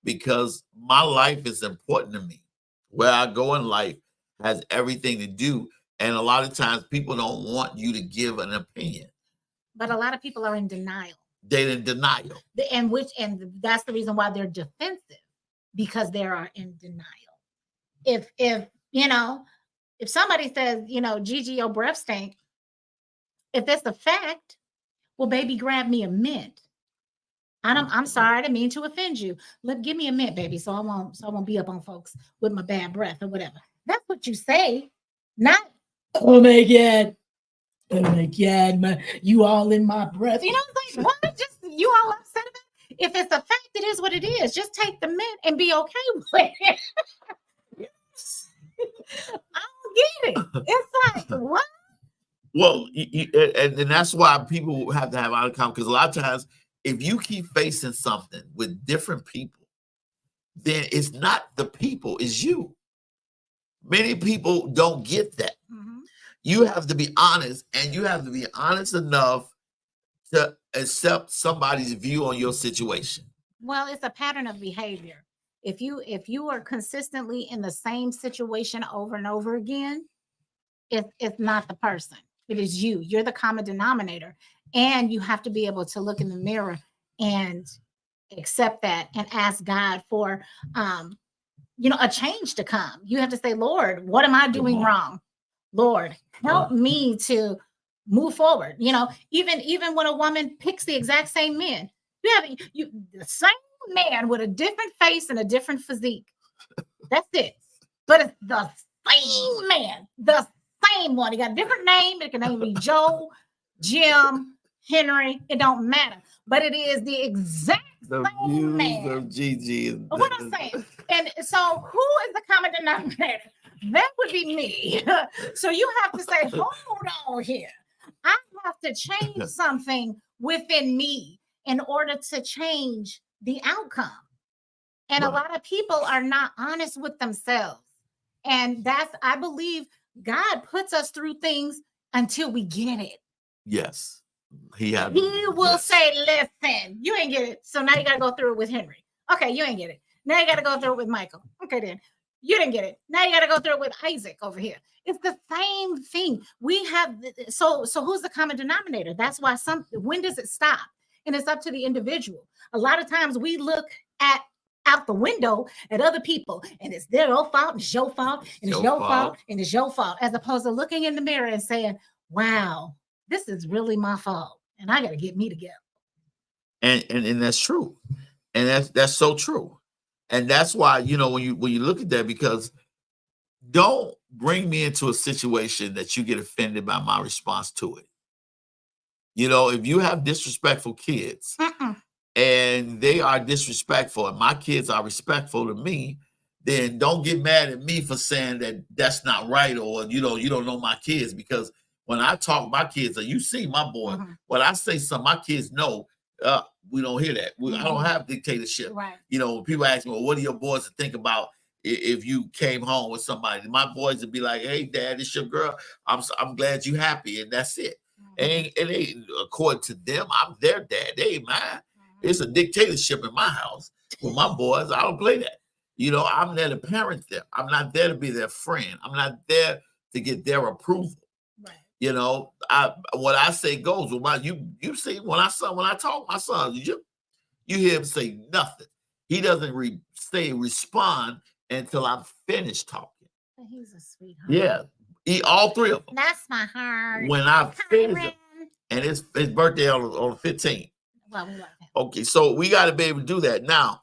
Because my life is important to me. Where I go in life has everything to do. And a lot of times people don't want you to give an opinion. But a lot of people are in denial. They're in denial. And that's the reason why they're defensive, because they are in denial. If If somebody says, you know, Gigi, your breath stink, if that's a fact, well, baby, grab me a mint. I'm sorry, I didn't mean to offend you. Give me a mint, baby, so I won't be up on folks with my bad breath or whatever. That's what you say, not oh my god, you all in my breath. You know, it's like what? Just you all upset about it? If it's a fact, it is what it is. Just take the mint and be okay with it. I don't get it. It's like what? Well, and that's why people have to have out of conversation, because a lot of times, if you keep facing something with different people, then it's not the people, it's you. Many people don't get that. Mm-hmm. You have to be honest, and you have to be honest enough to accept somebody's view on your situation. Well, it's a pattern of behavior. If you are consistently in the same situation over and over again, it's not the person. It is you. You're the common denominator. And you have to be able to look in the mirror and accept that and ask God for a change to come. You have to say, Lord, what am I doing wrong? Lord, help me to move forward. You know, even when a woman picks the exact same man, the same man with a different face and a different physique. That's it. But it's the same man, the same one. He got a different name. It can name be Joe, Jim, Henry. It don't matter. But it is the exact same man. Of Gigi. What I'm saying. And so who is the common denominator? That would be me. So you have to say, hold on here. I have to change something within me in order to change the outcome. And a lot of people are not honest with themselves. And I believe God puts us through things until we get it. Yes. He will say, listen, you ain't get it. So now you got to go through it with Henry. Okay, you ain't get it. Now you got to go through it with Michael. Okay, then. You didn't get it. Now you got to go through it with Isaac over here. It's the same thing. We have, so who's the common denominator? That's why when does it stop? And it's up to the individual. A lot of times we look out the window at other people and it's their own fault and it's your fault and it's your fault and it's your fault, as opposed to looking in the mirror and saying, wow, this is really my fault and I got to get me together. And that's true. And that's so true. And that's why, when you look at that, because don't bring me into a situation that you get offended by my response to it. If you have disrespectful kids and they are disrespectful and my kids are respectful to me, then don't get mad at me for saying that that's not right, or, you don't know my kids. Because when I talk, my kids, you see my boy, when I say something, my kids know, we don't hear that. I don't have dictatorship. Right. When people ask me, well, what do your boys think about if you came home with somebody? My boys would be like, hey, Dad, it's your girl. I'm glad you happy. And that's it. And they, according to them, I'm their dad. They ain't mine. It's a dictatorship in my house with my boys. I don't play that. I'm there to parent them. I'm not there to be their friend. I'm not there to get their approval. Right. What I say goes. You see, when I talk to my son, you hear him say nothing. He doesn't respond until I'm finished talking. He's a sweetheart. Yeah, all three of them. That's my heart. When I finish him, and his birthday on the 15th. Well, we love him. Okay, so we got to be able to do that. Now,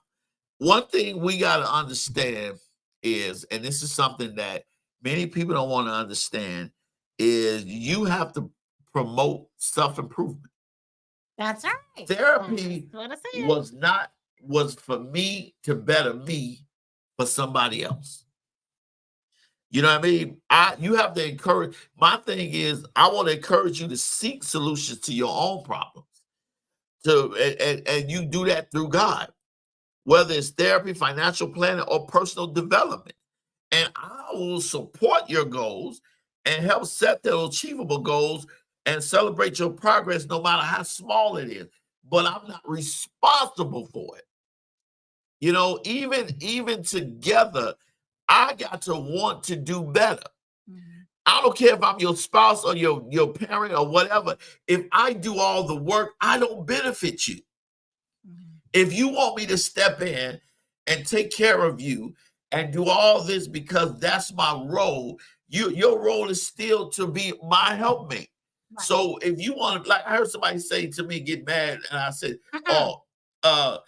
one thing we got to understand is, and this is something that many people don't want to understand, is you have to promote self-improvement. That's right. Therapy was for me to better me for somebody else. You know what I mean? You have to encourage. My thing is, I want to encourage you to seek solutions to your own problems. And you do that through God, whether it's therapy, financial planning, or personal development. And I will support your goals and help set those achievable goals and celebrate your progress no matter how small it is. But I'm not responsible for it. Even together, I got to want to do better. I don't care if I'm your spouse or your parent or whatever. If I do all the work, I don't benefit you. If you want me to step in and take care of you and do all this because that's my role. Your role is still to be my helpmate. Right. So if you want to, like I heard somebody say to me, get mad, and I said, Mm-mm. oh,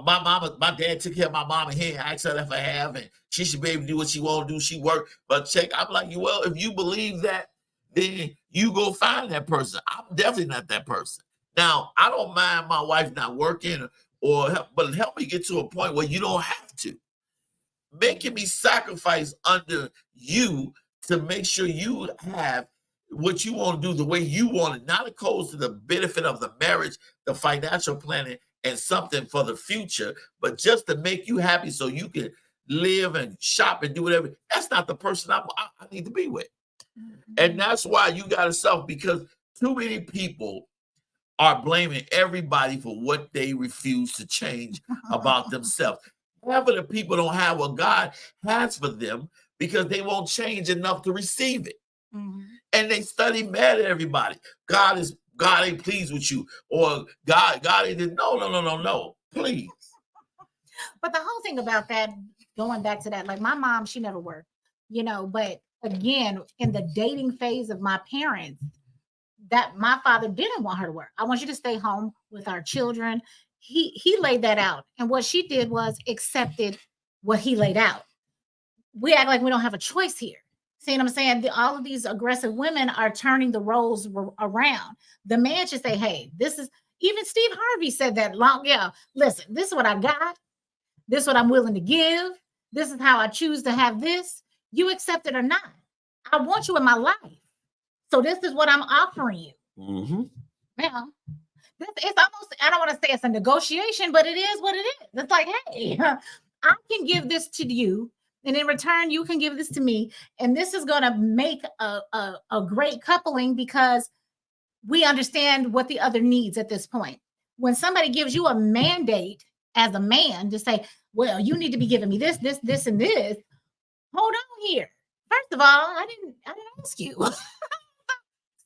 my dad took care of my mom, and he ain't asked her for half, and she should be able to do what she want to do. She work, but check. I'm like, well, if you believe that, then you go find that person. I'm definitely not that person. Now, I don't mind my wife not working but help me get to a point where you don't have to. Making me sacrifice under you to make sure you have what you want to do the way you want it, not opposed to the benefit of the marriage, the financial planning, and something for the future, but just to make you happy so you can live and shop and do whatever. That's not the person I need to be with. And that's why you got to self, because too many people are blaming everybody for what they refuse to change about themselves. Half of the people don't have what God has for them because they won't change enough to receive it. Mhm. And they study mad at everybody. God ain't pleased with you, or God ain't. No, please. But the whole thing about that, going back to that, like my mom, she never worked, but again, in the dating phase of my parents, that my father didn't want her to work. I want you to stay home with our children. He laid that out. And what she did was accepted what he laid out. We act like we don't have a choice here. See what I'm saying? All of these aggressive women are turning the roles around. The man should say, hey, this is, even Steve Harvey said that listen, this is what I got. This is what I'm willing to give. This is how I choose to have this. You accept it or not. I want you in my life. So this is what I'm offering you. Mm-hmm. Now, it's almost, I don't want to say it's a negotiation, but it is what it is. It's like, hey, I can give this to you, and in return, you can give this to me. And this is going to make a great coupling because we understand what the other needs at this point. When somebody gives you a mandate as a man to say, well, you need to be giving me this, this, this, and this. Hold on here. First of all, I didn't ask you.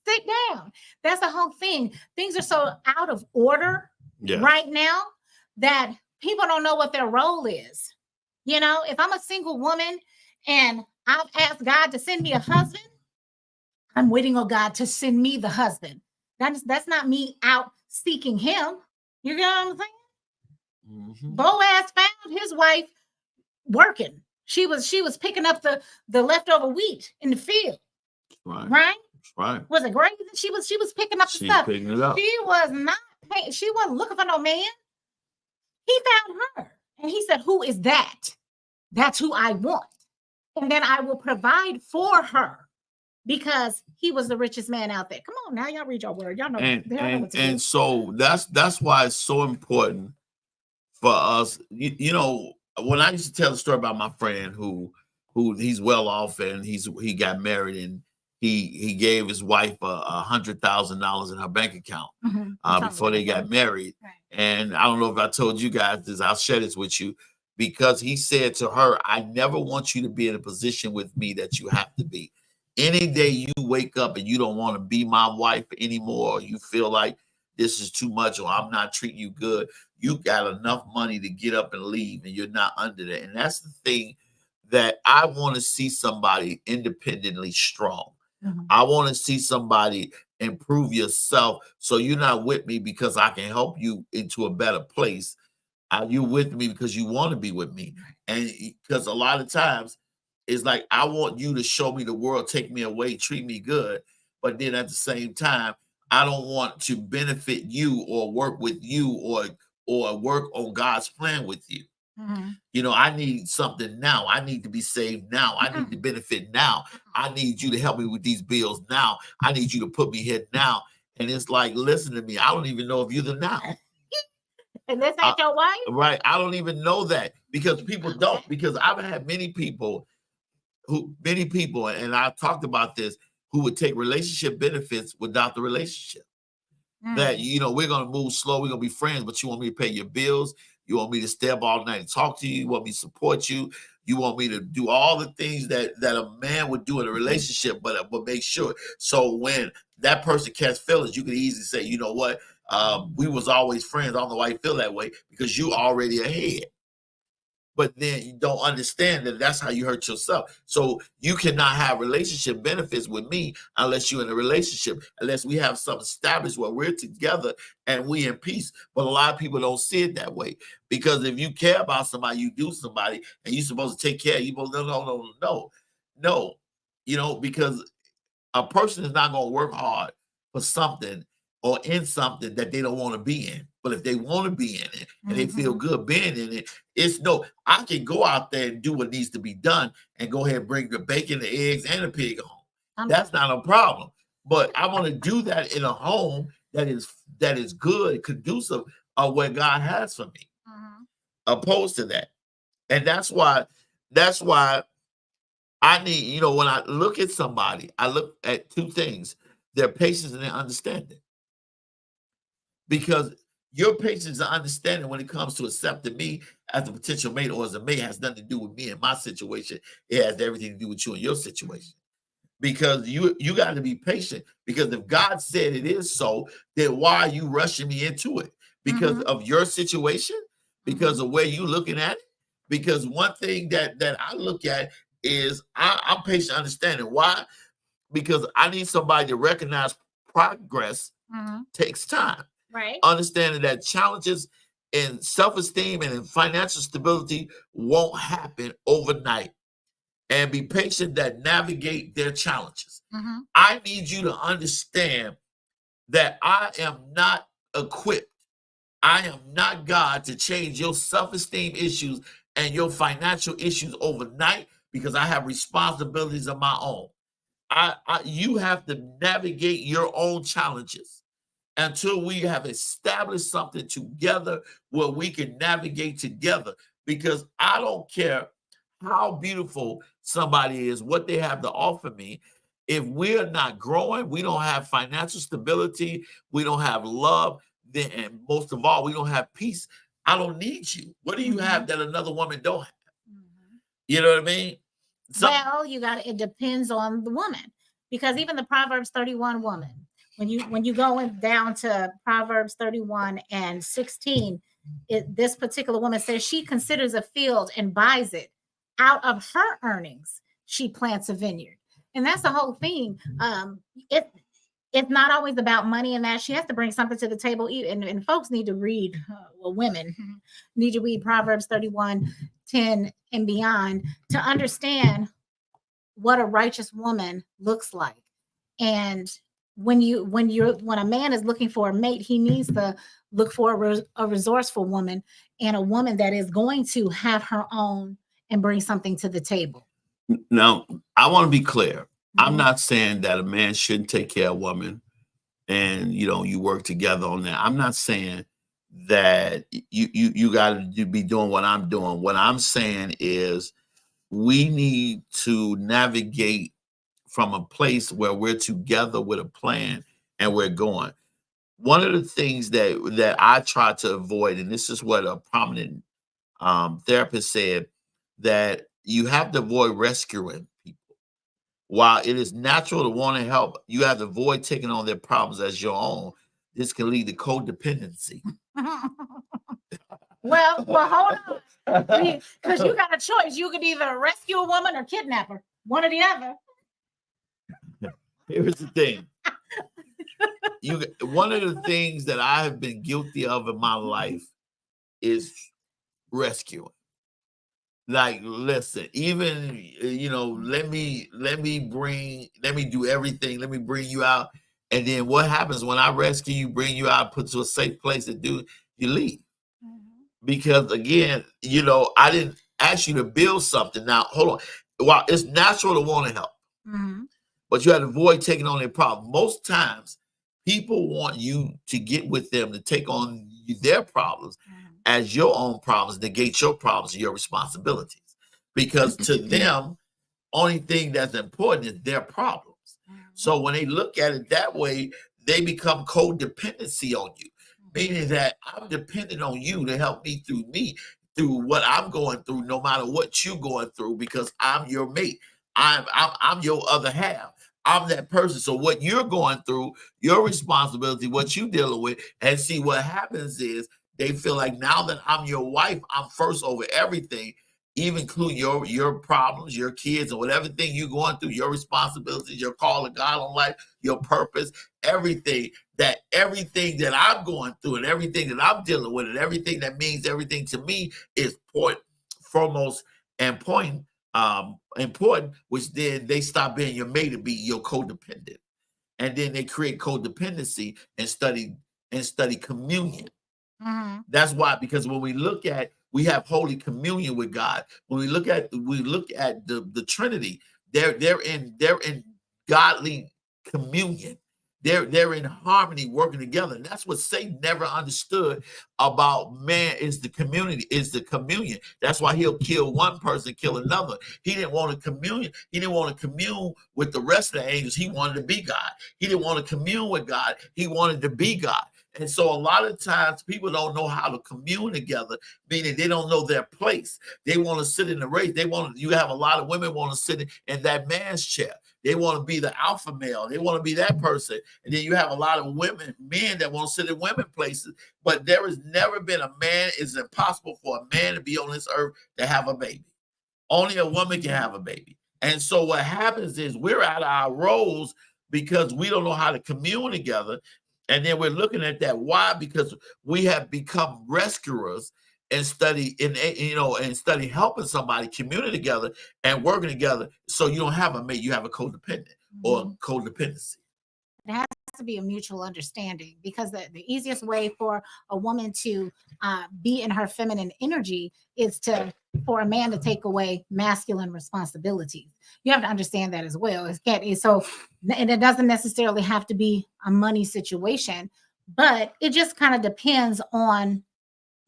Sit down. That's the whole thing. Things are so out of order right now that people don't know what their role is. If I'm a single woman and I've asked God to send me a husband, I'm waiting on God to send me the husband. That's not me out seeking him. You know what I'm saying? Mm-hmm. Boaz found his wife working. She was picking up the leftover wheat in the field. Right? Right. Was it great? She was picking up the stuff. Picking it up. She was not paying. She wasn't looking for no man. He found her. And he said, who is that? That's who I want. And then I will provide for her because he was the richest man out there. Come on now, y'all read your word. Y'all know. And so that's why it's so important for us. When I used to tell the story about my friend who he's well off and he got married and he gave his wife $100,000 in her bank account before they got married. Right. And I don't know if I told you guys this, I'll share this with you, because he said to her, I never want you to be in a position with me that you have to be. Any day you wake up and you don't want to be my wife anymore, or you feel like this is too much, or I'm not treating you good, you got enough money to get up and leave, and you're not under that. And that's the thing that I want to see somebody independently strong. Mm-hmm. I want to see somebody improve yourself. So you're not with me because I can help you into a better place. You with me because you want to be with me. And because a lot of times it's like, I want you to show me the world, take me away, treat me good. But then at the same time, I don't want to benefit you or work with you or work on God's plan with you. Mm-hmm. I need something now. I need to be saved now. I need to benefit now. I need you to help me with these bills now. I need you to put me here now. And it's like, listen to me. I don't even know if you're the now. And this ain't your wife? Right. I don't even know that because people don't. Because I've had many people, and I've talked about this, who would take relationship benefits without the relationship. That, we're going to move slow. We're going to be friends, but you want me to pay your bills. You want me to stay up all night and talk to you. You want me to support you. You want me to do all the things that a man would do in a relationship, but make sure. So when that person catch feelings, you can easily say, you know what? We was always friends. I don't know why you feel that way, because you already ahead. but then you don't understand that that's how you hurt yourself. So you cannot have relationship benefits with me unless you're in a relationship, unless we have something established where we're together and we in peace. But a lot of people don't see it that way, because if you care about somebody, you do somebody, and you're supposed to take care of you. No, because a person is not going to work hard for something or in something that they don't want to be in. But if they want to be in it and they feel good being in it, I can go out there and do what needs to be done and go ahead and bring the bacon, the eggs, and the pig home. That's not a problem. But I want to do that in a home that is good, conducive of what God has for me, opposed to that. And that's why I need, when I look at somebody, I look at two things: their patience and their understanding. Because your patience and understanding when it comes to accepting me as a potential mate or as a mate has nothing to do with me and my situation. It has everything to do with you and your situation. Because you got to be patient. Because if God said it is so, then why are you rushing me into it? Because of your situation? Because of where you're looking at it? Because one thing that I look at is I'm patient understanding. Why? Because I need somebody to recognize progress takes time. Right. Understanding that challenges in self-esteem and in financial stability won't happen overnight. And be patient that navigate their challenges. I need you to understand that I am not equipped. I am not God to change your self-esteem issues and your financial issues overnight, because I have responsibilities of my own. You have to navigate your own challenges until we have established something together where we can navigate together. Because I don't care how beautiful somebody is, what they have to offer me. If we're not growing, we don't have financial stability, we don't have love, then, and most of all, we don't have peace. I don't need you. What do you have that another woman don't have? You know what I mean? Well, it depends on the woman, because even the Proverbs 31 woman, when you go down to Proverbs 31 and 16, this particular woman says she considers a field and buys it. Out of her earnings, she plants a vineyard. And that's the whole thing. It's not always about money and that. She has to bring something to the table. And folks need to read, women need to read Proverbs 31:10 and beyond to understand what a righteous woman looks like. And when a man is looking for a mate, he needs to look for a resourceful woman, and a woman that is going to have her own and bring something to the table. Now, I want to be clear. I'm not saying that a man shouldn't take care of a woman and, you work together on that. I'm not saying that you got to be doing what I'm doing. What I'm saying is we need to navigate from a place where we're together with a plan and we're going. One of the things that I try to avoid, and this is what a prominent therapist said, that you have to avoid rescuing people. While it is natural to want to help, you have to avoid taking on their problems as your own. This can lead to codependency. Well, hold on. Because you got a choice. You could either rescue a woman or kidnap her. One or the other. Here's the thing. One of the things that I have been guilty of in my life is rescuing. Like, listen, even, let me do everything. Let me bring you out. And then what happens when I rescue you, bring you out, put you to a safe place to do, you leave. Because again, I didn't ask you to build something. Now, hold on. While it's natural to want to help, but you have to avoid taking on their problem. Most times, people want you to get with them to take on their problems as your own problems, negate your problems and your responsibilities. Because to them, only thing that's important is their problems. So when they look at it that way, they become codependency on you, meaning that I'm dependent on you to help me through what I'm going through, no matter what you're going through, because I'm your mate. I'm your other half. I'm that person. So what you're going through, your responsibility, what you're dealing with, and see what happens is They feel like now that I'm your wife, I'm first over everything, even include your problems, your kids, and whatever thing you're going through, your responsibilities, your call of God on life, your purpose, everything that I'm going through and everything that I'm dealing with and everything that means everything to me is foremost and important, which then they stop being your mate to be your codependent. And then they create codependency and study communion. That's why, because when we have holy communion with God. When we look at the Trinity, they're in godly communion. They're in harmony, working together. And that's what Satan never understood about man, is the community, is the communion. That's why he'll kill one person, kill another. He didn't want to communion. He didn't want to commune with the rest of the angels. He wanted to be God. He didn't want to commune with God. He wanted to be God. And so a lot of times people don't know how to commune together, meaning they don't know their place. They want to sit in the race. You have a lot of women want to sit in that man's chair. They want to be the alpha male. They want to be that person. And then you have a lot of men that want to sit in women places. But there has never been a man. It's impossible for a man to be on this earth to have a baby. Only a woman can have a baby. And so what happens is we're out of our roles because we don't know how to commune together. And then we're looking at that. Why? Because we have become rescuers and study helping somebody commune together and working together. So you don't have a mate, you have a codependent or codependency. It has to be a mutual understanding, because the easiest way for a woman to be in her feminine energy is for a man to take away masculine responsibilities. You have to understand that as well. And it doesn't necessarily have to be a money situation, but it just kind of depends on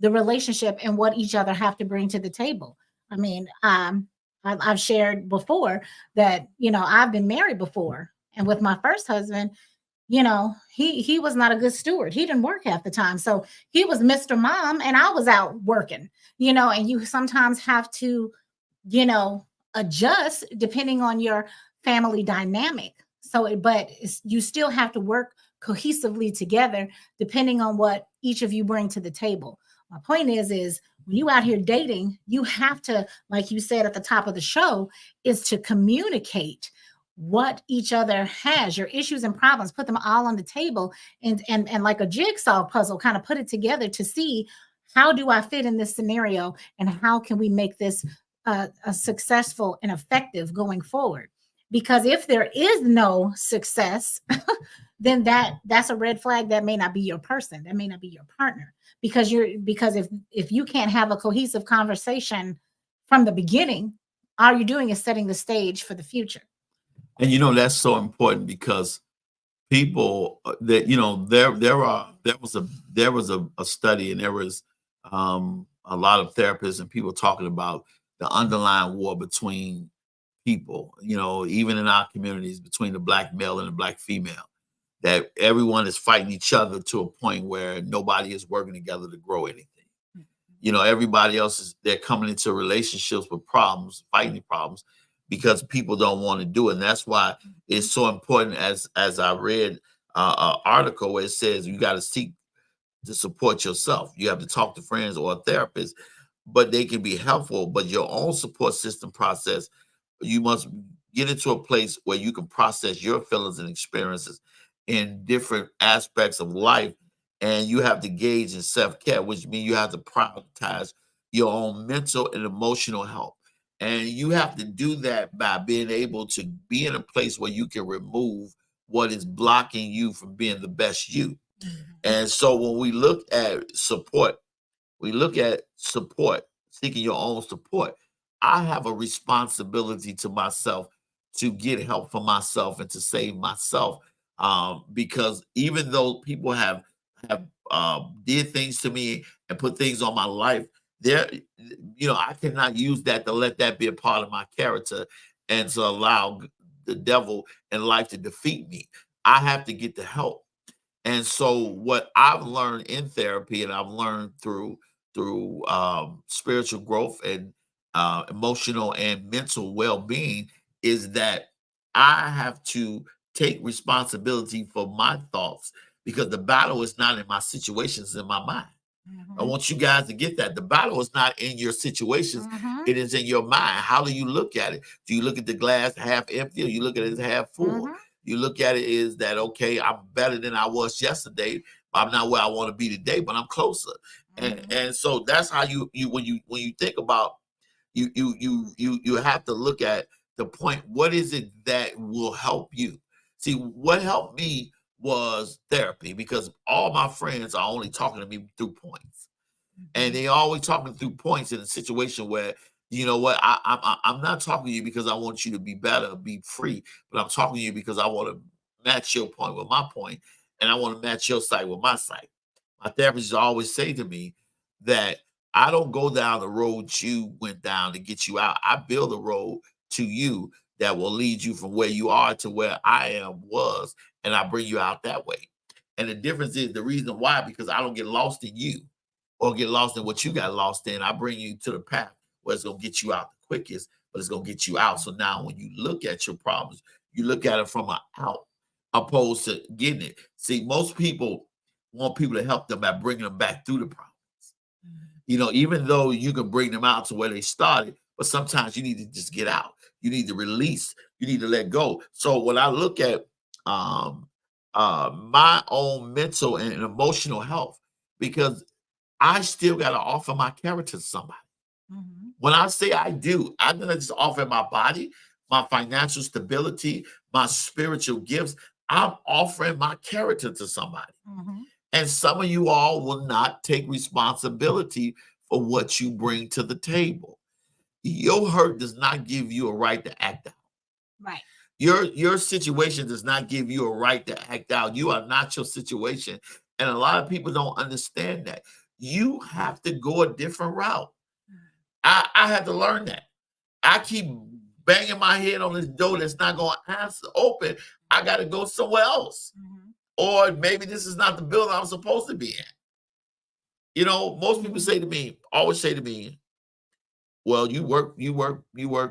the relationship and what each other have to bring to the table. I mean, I've shared before that, I've been married before, and with my first husband, he was not a good steward. He didn't work half the time. So he was Mr. Mom and I was out working, and you sometimes have to, adjust depending on your family dynamic. But you still have to work cohesively together depending on what each of you bring to the table. My point is when you out here dating, you have to, like you said at the top of the show, is to communicate what each other has, your issues and problems, put them all on the table and like a jigsaw puzzle, kind of put it together to see, how do I fit in this scenario and how can we make this a successful and effective going forward? Because if there is no success, then that's a red flag. That may not be your person. That may not be your partner. Because if you can't have a cohesive conversation from the beginning, all you're doing is setting the stage for the future. And that's so important, because people that there was a study, and there was a lot of therapists and people talking about the underlying war between people, even in our communities, between the Black male and the Black female, that everyone is fighting each other to a point where nobody is working together to grow anything. Everybody else they're coming into relationships with problems, fighting problems, because people don't want to do it. And that's why it's so important, as I read an article where it says you got to seek to support yourself. You have to talk to friends or a therapist, but they can be helpful. But your own support system process, you must get into a place where you can process your feelings and experiences in different aspects of life. And you have to gauge in self-care, which means you have to prioritize your own mental and emotional health. And you have to do that by being able to be in a place where you can remove what is blocking you from being the best you. And so when we look at support, seeking your own support. I have a responsibility to myself to get help for myself and to save myself. Because even though people have did things to me and put things on my life, I cannot use that to let that be a part of my character and to allow the devil and life to defeat me. I have to get the help. And so what I've learned in therapy, and I've learned through spiritual growth and emotional and mental well-being, is that I have to take responsibility for my thoughts, because the battle is not in my situations, in my mind. I want you guys to get that. The battle is not in your situations. It is in your mind. How do you look at it? Do you look at the glass half empty, or you look at it as half full? You look at it is that, okay, I'm better than I was yesterday. I'm not where I want to be today, but I'm closer. And so that's how you when you think about you have to look at the point. What is it that will help you? See, what helped me was therapy, because all my friends are only talking to me through points, and they always talking through points in a situation where, you know what, I'm not talking to you because I want you to be better, be free, but I'm talking to you because I want to match your point with my point, and I want to match your side with my side. My therapist always say to me that I don't go down the road you went down to get you out. I build a road to you that will lead you from where you are to where I was, and I bring you out that way. And the difference is the reason why, because I don't get lost in you or get lost in what you got lost in. I bring you to the path where it's going to get you out the quickest, but it's going to get you out. So now when you look at your problems, you look at it from an out opposed to getting it. See, most people want people to help them by bringing them back through the problems. You know, even though you can bring them out to where they started, but sometimes you need to just get out. You need to release. You need to let go. So when I look at my own mental and emotional health, because I still got to offer my character to somebody. When I say I do, I'm going to just offer my body, my financial stability, my spiritual gifts. I'm offering my character to somebody. And some of you all will not take responsibility for what you bring to the table. Your hurt does not give you a right to act out. Right. Your situation does not give you a right to act out. You are not your situation. And a lot of people don't understand that. You have to go a different route. I had to learn that. I keep banging my head on this door that's not going to open. I got to go somewhere else. Or maybe this is not the building I'm supposed to be in. You know, most people always say to me, well, you work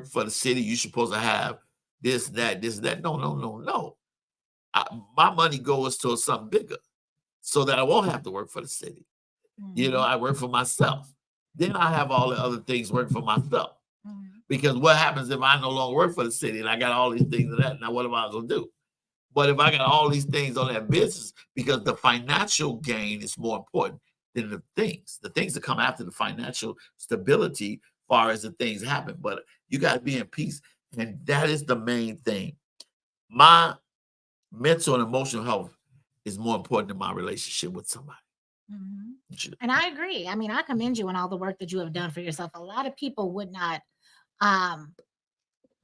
for the city. You're supposed to have this, that. No. My money goes towards something bigger so that I won't have to work for the city. You know, I work for myself. Then I have all the other things working for myself. Because what happens if I no longer work for the city and I got all these things and that? Now, what am I going to do? But if I got all these things on that business, because the financial gain is more important than the things that come after the financial stability, far as the things happen. But you got to be in peace. And that is the main thing. My mental and emotional health is more important than my relationship with somebody. And I agree. I mean, I commend you on all the work that you have done for yourself. A lot of people would not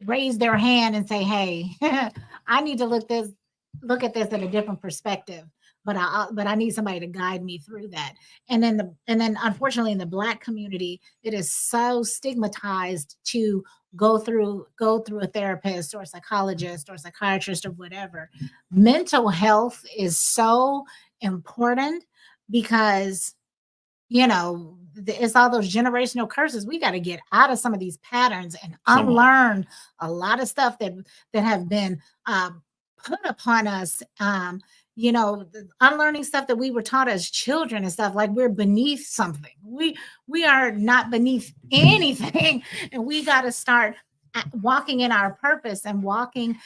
raise their hand and say, hey, I need to look at this at a different perspective, but I need somebody to guide me through that. And then unfortunately in the Black community, it is so stigmatized to go through a therapist or a psychologist or psychiatrist or whatever. Mental health is so important because, you know, it's all those generational curses. We got to get out of some of these patterns and unlearn a lot of stuff that have been put upon us. You know, unlearning stuff that we were taught as children and stuff, like we're beneath something. We are not beneath anything, and we got to start walking in our purpose and walking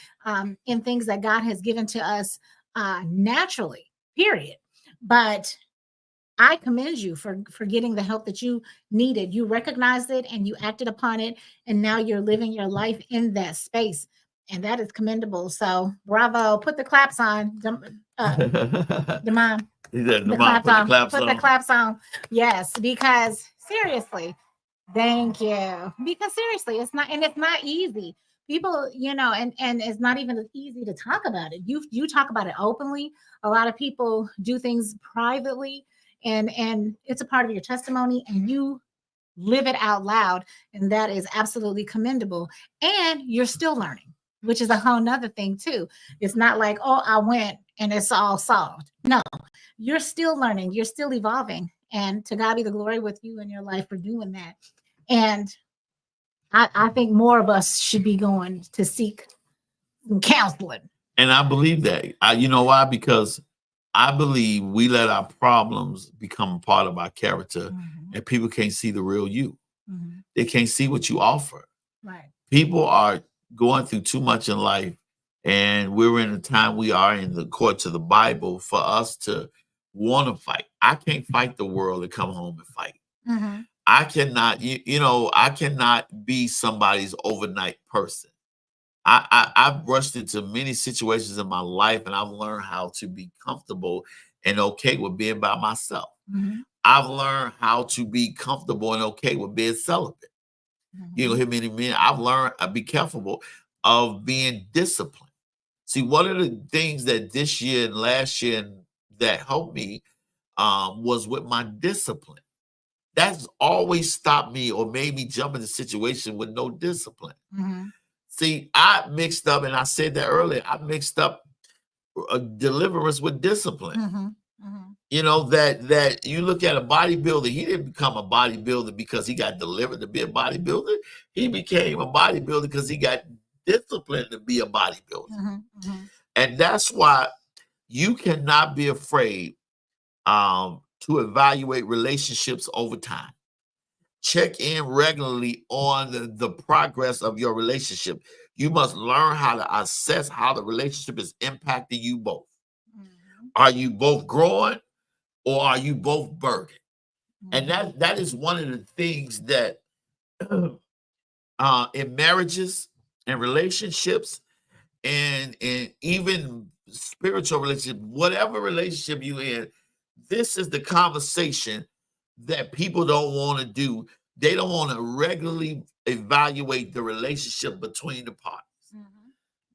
in things that God has given to us naturally. Period. But I commend you for getting the help that you needed. You recognized it and you acted upon it, and now you're living your life in that space, and that is commendable. So, bravo! Put the claps on, Demond. Put the claps on. Yes, because seriously, thank you. Because seriously, it's not easy. People, you know, and it's not even easy to talk about it. You talk about it openly. A lot of people do things privately. And it's a part of your testimony, and you live it out loud, and that is absolutely commendable. And you're still learning, which is a whole nother thing too. It's not like, oh, I went and it's all solved. No, you're still learning, you're still evolving, and to God be the glory with you in your life for doing that. And I think more of us should be going to seek counseling. And I believe that. You know why? Because I believe we let our problems become a part of our character, Mhm. and people can't see the real you. Mhm. They can't see what you offer. Right. People are going through too much in life, and we're in a time we are in the courts of the Bible for us to want to fight. I can't fight the world and come home and fight. Mhm. I cannot, I cannot be somebody's overnight person. I've rushed into many situations in my life, and I've learned how to be comfortable and okay with being by myself. Mhm. I've learned how to be comfortable and okay with being celibate. You know, Mhm. hear me in a minute. I've learned be careful of being disciplined. See, one of the things that this year and last year that helped me was with my discipline. That's always stopped me or made me jump into a situation with no discipline. Mhm. See, I mixed up, and I said that earlier, I mixed up deliverance with discipline. Mhm. Mhm. You know, that you look at a bodybuilder, he didn't become a bodybuilder because he got delivered to be a bodybuilder. He became a bodybuilder because he got disciplined to be a bodybuilder. Mhm. Mhm. And that's why you cannot be afraid to evaluate relationships over time. Check in regularly on the progress of your relationship. You must learn how to assess how the relationship is impacting you both. Mhm. Are you both growing, or are you both burdened? And Mhm. that is one of the things that in marriages and relationships and even spiritual relationship, whatever relationship you in, this is the conversation that people don't want to do. They don't want to regularly evaluate the relationship between the parties. Mhm.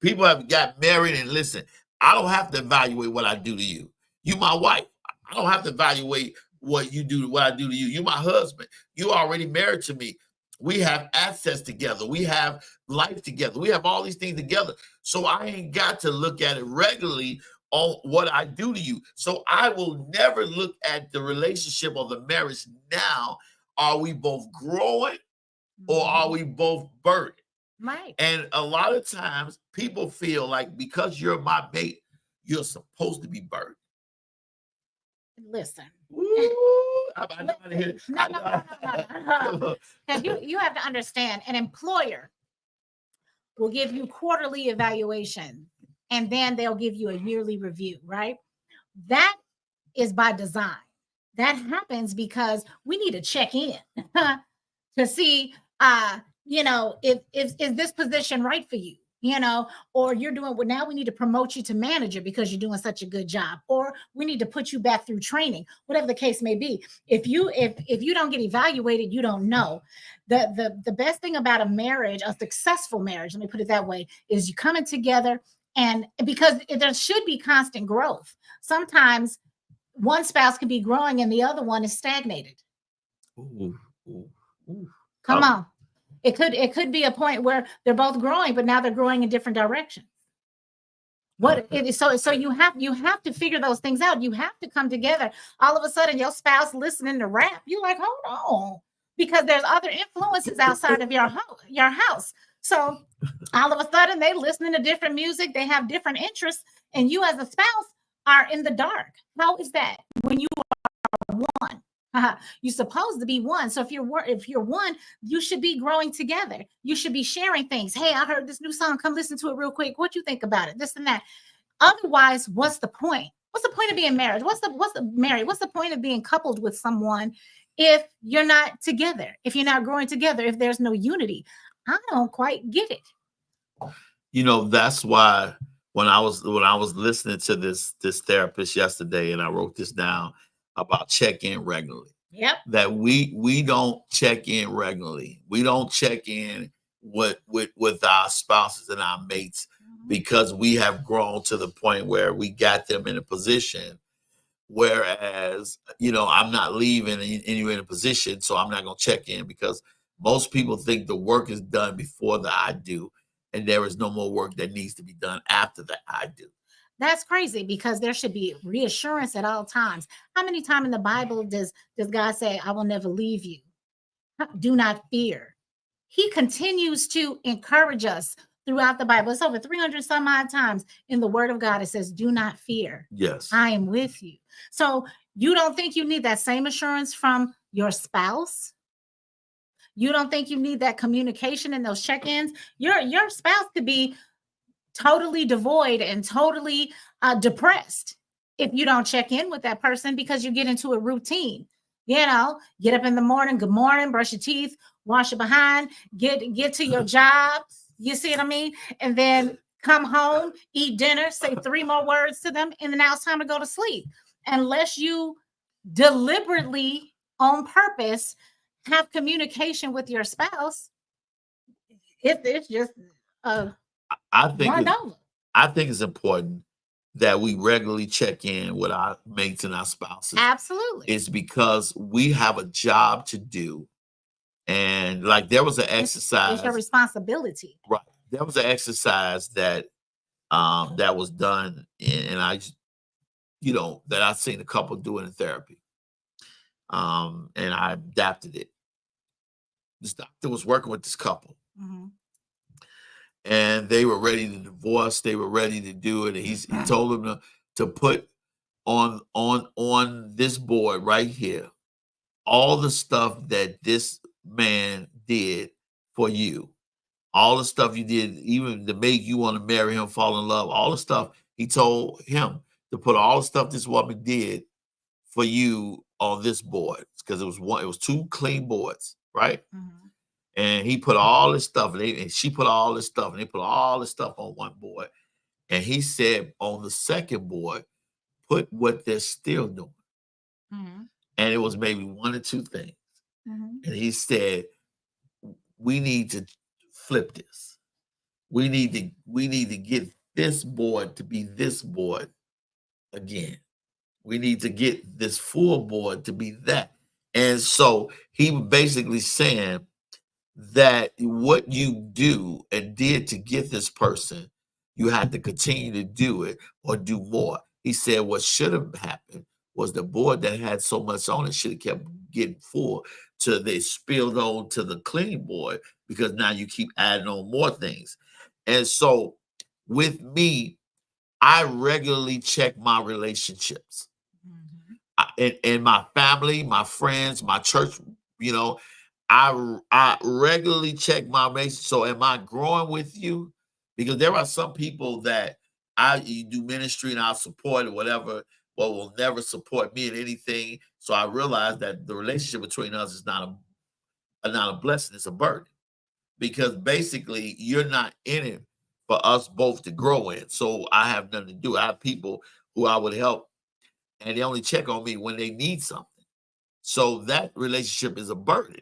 People have got married, and listen, I don't have to evaluate what I do to you. You my wife. I don't have to evaluate what you do, what I do to you. You my husband. You already married to me. We have access together. We have life together. We have all these things together. So I ain't got to look at it regularly on what I do to you. So I will never look at the relationship or the marriage now. Are we both growing, or are Mhm. we both burdened? Right. And a lot of times people feel like because you're my mate, you're supposed to be burdened. Listen. Woo! I know how to hit it. No, no, no, no, no, no. Because you have to understand, an employer will give you quarterly evaluation, and then they'll give you a yearly review, right? That is by design. That happens because we need to check in to see if is this position right for you, or you're doing well. Now we need to promote you to manager because you're doing such a good job, or we need to put you back through training, whatever the case may be. If you don't get evaluated, you don't know. The best thing about a marriage, a successful marriage, let me put it that way, is you coming together, and because there should be constant growth. Sometimes one spouse could be growing and the other one is stagnated. Ooh, ooh, ooh. Come on. It could be a point where they're both growing, but now they're growing in different directions. What it is, so you have to figure those things out. You have to come together. All of a sudden, your spouse listening to rap, you're like, hold on, because there's other influences outside of your house. So all of a sudden, they listening to different music, they have different interests, and you as a spouse are in the dark. How is that when you one? You're supposed to be one. So if you're one, you should be growing together. You should be sharing things. Hey, I heard this new song. Come listen to it real quick. What you think about it? This and that. Otherwise, what's the point? What's the point of being married? What's the point of being coupled with someone if you're not together? If you're not growing together? If there's no unity? I don't quite get it. You know, that's why when I was listening to this therapist yesterday, and I wrote this down about check in regularly. Yep. That we don't check in regularly. We don't check in with our spouses and our mates because we have grown to the point where we got them in a position. Whereas, I'm not leaving and you're in a position, so I'm not going to check in because most people think the work is done before the I do, and there is no more work that needs to be done after the I do. That's crazy because there should be reassurance at all times. How many times in the Bible does God say, I will never leave you? Do not fear. He continues to encourage us throughout the Bible. It's over 300 some odd times in the Word of God. It says, do not fear. Yes. I am with you. So you don't think you need that same assurance from your spouse? You don't think you need that communication and those check-ins? Your spouse could be totally devoid and totally depressed if you don't check in with that person, because you get into a routine. You know, get up in the morning, good morning, brush your teeth, wash your behind, get to your job. You see what I mean? And then come home, eat dinner, say 3 more words to them, and then now it's time to go to sleep. Unless you deliberately, on purpose, have communication with your spouse, it's just I think run over. I think it's important that we regularly check in with our mates and our spouses. Absolutely. It's because we have a job to do. And like there was an exercise. It's your responsibility. Right. There was an exercise that that was done, and I, you know, that I've seen a couple doing in therapy. And I adapted it. This doctor was working with this couple. Mm-hmm. And they were ready to divorce. They were ready to do it. And he told them to put on this board right here all the stuff that this man did for you, all the stuff you did, even to make you want to marry him, fall in love, all the stuff. He told him to put all the stuff this woman did for you on this board, because it was 2 clean boards, right? Mm-hmm. And he put all this stuff, and she put all this stuff, and they put all this stuff on one board. And he said on the second board, put what they're still doing. Mm-hmm. And it was maybe 1 or 2 things. Mm-hmm. And he said, we need to flip this. We need to get this board to be this board again. We need to get this full board to be that. And so he was basically saying that what you do and did to get this person, you had to continue to do it or do more. He said what should have happened was the board that had so much on it should have kept getting full till they spilled on to the clean board, because now you keep adding on more things. And so with me, I regularly check my relationships. Mm-hmm. And my family, my friends, my church, you know, I regularly check my relationship. So am I growing with you? Because there are some people that you do ministry and I'll support or whatever, but will never support me in anything. So I realize that the relationship between us is not a blessing, it's a burden. Because basically you're not in it for us both to grow in. So I have nothing to do. I have people who I would help, and they only check on me when they need something. So that relationship is a burden.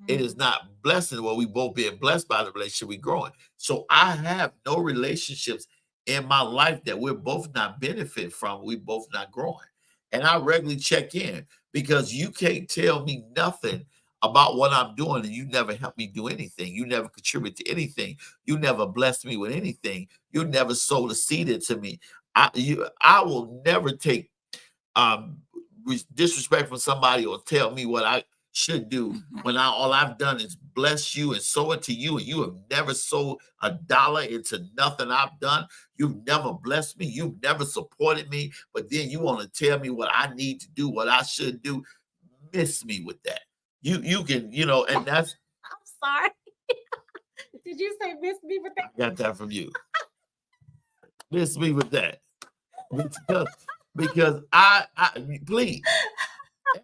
It is not blessing. Well, we both being blessed by the relationship we growing. So I have no relationships in my life that we're both not benefit from. We both not growing. And I regularly check in, because you can't tell me nothing about what I'm doing and you never help me do anything. You never contribute to anything. You never blessed me with anything. You never sowed a seed into me. I will never take disrespect from somebody or tell me what I should do when all I've done is bless you and sow it to you, and you have never sold $1 into nothing I've done. You've never blessed me. You've never supported me. But then you want to tell me what I need to do, what I should do. Miss me with that. You can, you know, and that's. I'm sorry. Did you say miss me with that? I got that from you. Miss me with that. Because I please.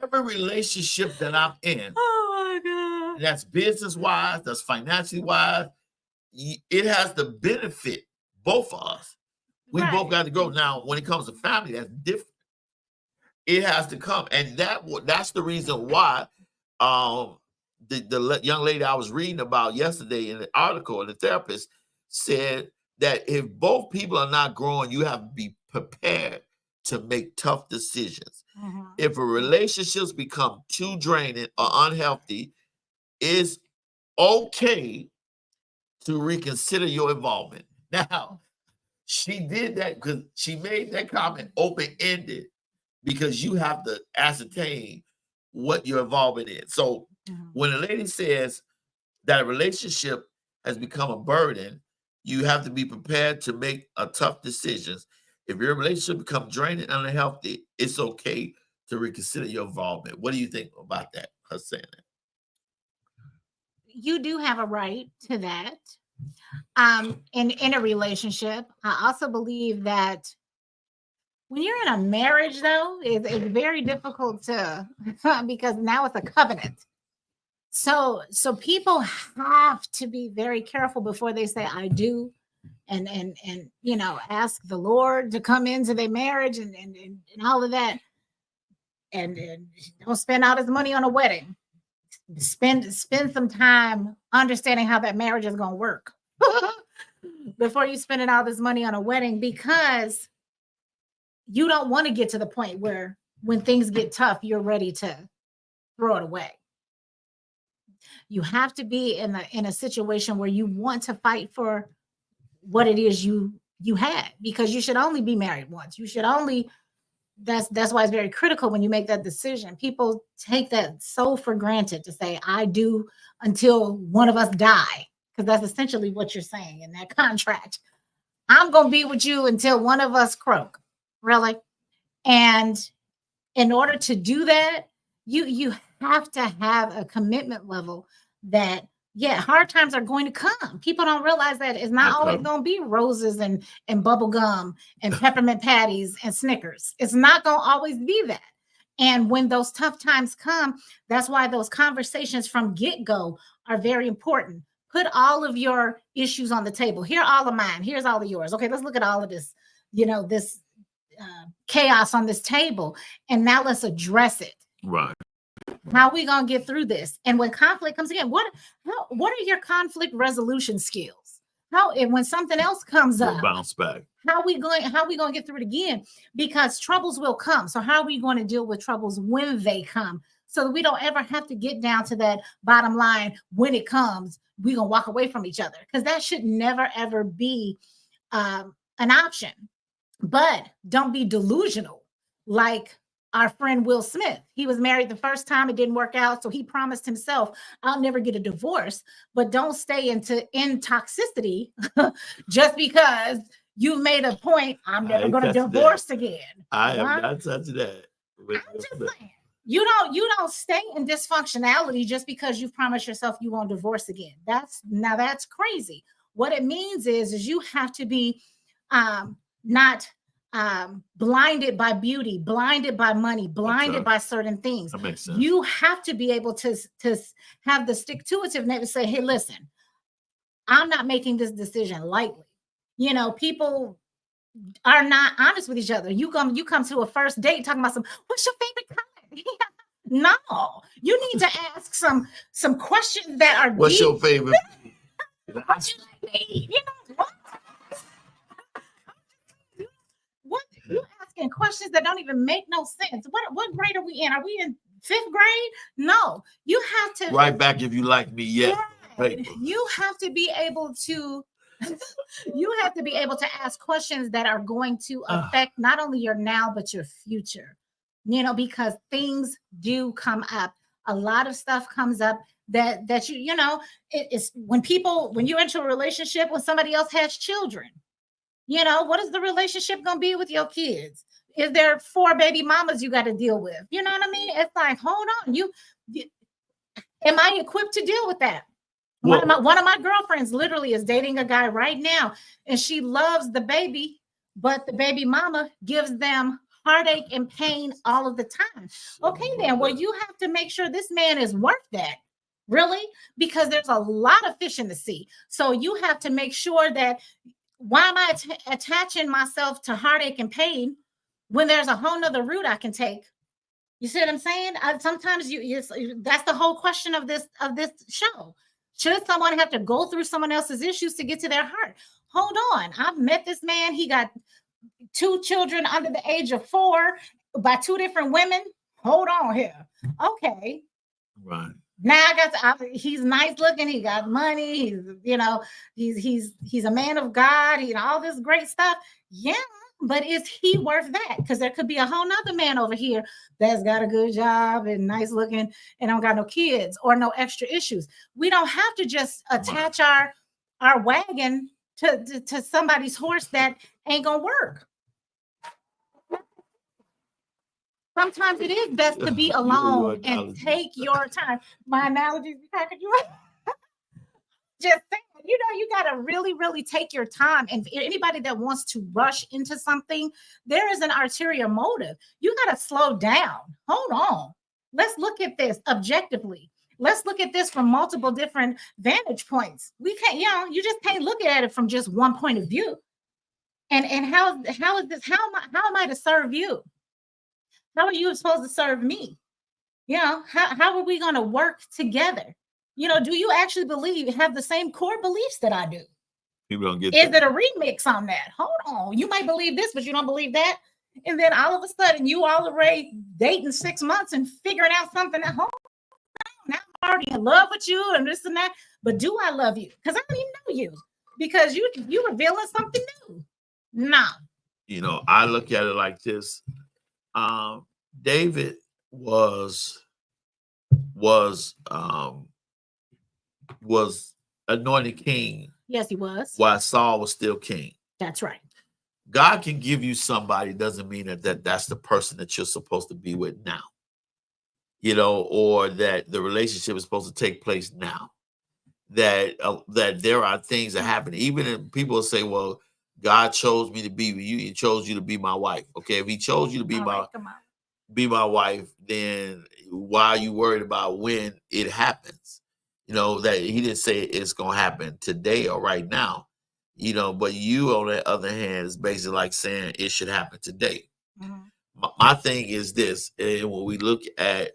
Every relationship that I'm in, oh my God, that's business wise, that's financially wise, it has to benefit both of us. We both got to go. Now, when it comes to family, that's different. It has to come, and that's the reason why the young lady I was reading about yesterday in the article, the therapist said that if both people are not growing, you have to be prepared to make tough decisions. Mm-hmm. If a relationships become too draining or unhealthy, it's okay to reconsider your involvement. Now, she did that because she made that comment open-ended, because you have to ascertain what your involvement is. So when a lady says that a relationship has become a burden, You have to be prepared to make a tough decisions. If your relationship becomes draining and unhealthy, it's okay to reconsider your involvement. What do you think about that? Her saying that. You do have a right to that. In a relationship, I also believe that when you're in a marriage, though, it's very difficult to because now it's a covenant. So people have to be very careful before they say I do, and ask the Lord to come into their marriage and all of that, and don't spend all this money on a wedding. Spend some time understanding how that marriage is going to work before you spending all this money on a wedding, because you don't want to get to the point where when things get tough, you're ready to throw it away. You have to be in a situation where you want to fight for what it is you had, because you should only be married once. You should only, that's why it's very critical when you make that decision. People take that so for granted to say, I do until one of us die, because that's essentially what you're saying in that contract. I'm going to be with you until one of us croak. Really? And in order to do that, you have to have a commitment level that, yeah, hard times are going to come. People don't realize that it's not always going to be roses and bubble gum and peppermint patties and Snickers. It's not going to always be that. And when those tough times come, that's why those conversations from get-go are very important. Put all of your issues on the table. Here are all of mine. Here's all of yours. Okay, let's look at all of this, this chaos on this table. And now let's address it. Right. How are we going to get through this? And when conflict comes again, what are your conflict resolution skills? And when something else comes up, bounce back. How are we going to get through it again? Because troubles will come. So how are we going to deal with troubles when they come? So that we don't ever have to get down to that bottom line. When it comes, we're going to walk away from each other, because that should never, ever be an option. But don't be delusional. Like our friend Will Smith, he was married the first time, it didn't work out. So he promised himself, I'll never get a divorce. But don't stay in toxicity just because you've made a point. I'm never going to divorce again. I am not touching that. I'm just saying, you don't stay in dysfunctionality just because you've promised yourself you won't divorce again. That's crazy. What it means is you have to be not blinded by beauty, blinded by money, blinded by certain things. That makes sense. You have to be able to have the stick-to-itiveness to say, hey, listen, I'm not making this decision lightly. People are not honest with each other. You come to a first date talking about what's your favorite color? No, you need to ask some questions that are what's deep. Your favorite? What you like to eat? What you asking questions that don't even make no sense. What grade are we in? Are we in 5th grade? No, you have to right back if you like me. Yeah, you have to be able to. You have to be able to ask questions that are going to affect not only your now but your future. Because things do come up. A lot of stuff comes up that it's when you enter a relationship when somebody else has children. What is the relationship going to be with your kids? Is there 4 baby mamas you got to deal with? You know what I mean? It's like, hold on. Am I equipped to deal with that? Well, one of my girlfriends literally is dating a guy right now, and she loves the baby, but the baby mama gives them heartache and pain all of the time. Okay, then, well, you have to make sure this man is worth that. Really? Because there's a lot of fish in the sea. So you have to make sure that why am I attaching myself to heartache and pain when there's a whole nother route I can take? You see what I'm saying? Sometimes that's the whole question of this show. Should someone have to go through someone else's issues to get to their heart? Hold on. I've met this man. He got 2 children under the age of 4 by 2 different women. Hold on here. Okay. Right. Now he's nice looking. He got money. He's a man of God. All this great stuff. Yeah. But is he worth that? Because there could be a whole nother man over here that's got a good job and nice looking and don't got no kids or no extra issues. We don't have to just attach our wagon to somebody's horse that ain't gonna work. Sometimes it is best to be alone and take your time. My analogies be cracking you up. Just saying, you got to really, really take your time. And anybody that wants to rush into something, there is an ulterior motive. You got to slow down. Hold on. Let's look at this objectively. Let's look at this from multiple different vantage points. We can't, you just can't look at it from just one point of view. And how is this? How am I to serve you? How are you supposed to serve me? How are we going to work together? Do you actually have the same core beliefs that I do? People don't get Is it a remix on that? Hold on. You might believe this, but you don't believe that. And then all of a sudden you all already dating 6 months and figuring out something at home. Now I'm already in love with you and this and that. But do I love you? Because I don't even know you. Because you revealing something new. No. I look at it like this. David was anointed king. Yes, he was. While Saul was still king. That's right. God can give you somebody, doesn't mean that's the person that you're supposed to be with now. Or that the relationship is supposed to take place now. That there are things that happen. Even if people say, well, God chose me to be with you. He chose you to be my wife. Okay, if he chose you to be my wife, then why are you worried about when it happens? That he didn't say it's going to happen today or right now. But you, on the other hand, is basically like saying it should happen today. Mm-hmm. My thing is this, and when we look at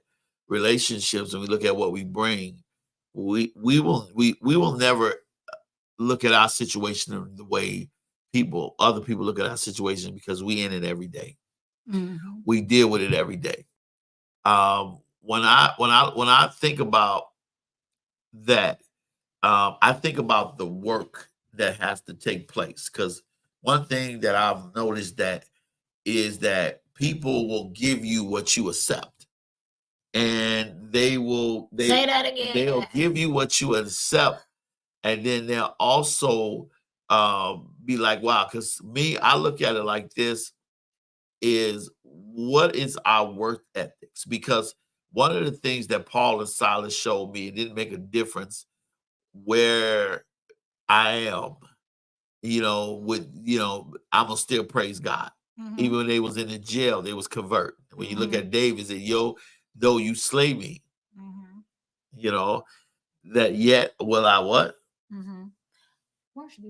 relationships and we look at what we bring, we will never look at our situation the way other people look at our situation, because we in it every day. Mm-hmm. We deal with it every day. When I think about that, I think about the work that has to take place, because one thing that I've noticed is that people will give you what you accept, and say that again. They'll give you what you accept, and then they'll also be like, wow. Because I look at it like this: is what is our work ethics? Because one of the things that Paul and Silas showed me, it didn't make a difference where I am, I'm gonna still praise God. Mm-hmm. Even when they was in the jail, they was convert. When you look at David, said, though you slay me, that yet will I what? Mm-hmm.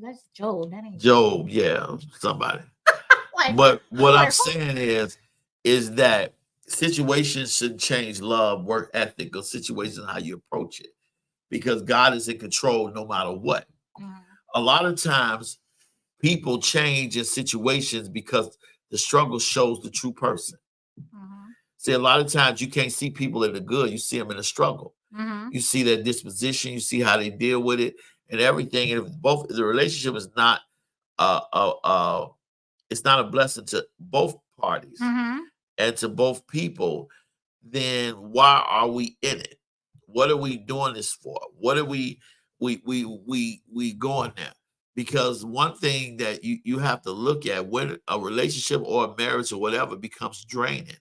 That's Job. That ain't Job, yeah, somebody. But what I'm saying is that situations shouldn't change love, work ethic, or situations how you approach it, because God is in control no matter what. Mm-hmm. A lot of times people change in situations because the struggle shows the true person. Mm-hmm. See, a lot of times you can't see people in the good, you see them in the struggle. Mm-hmm. You see their disposition, you see how they deal with it and everything. And if the relationship is not it's not a blessing to both parties, mm-hmm. and to both people, then why are we in it? What are we doing this for? What are we going there? Because one thing that you have to look at, when a relationship or a marriage or whatever becomes draining,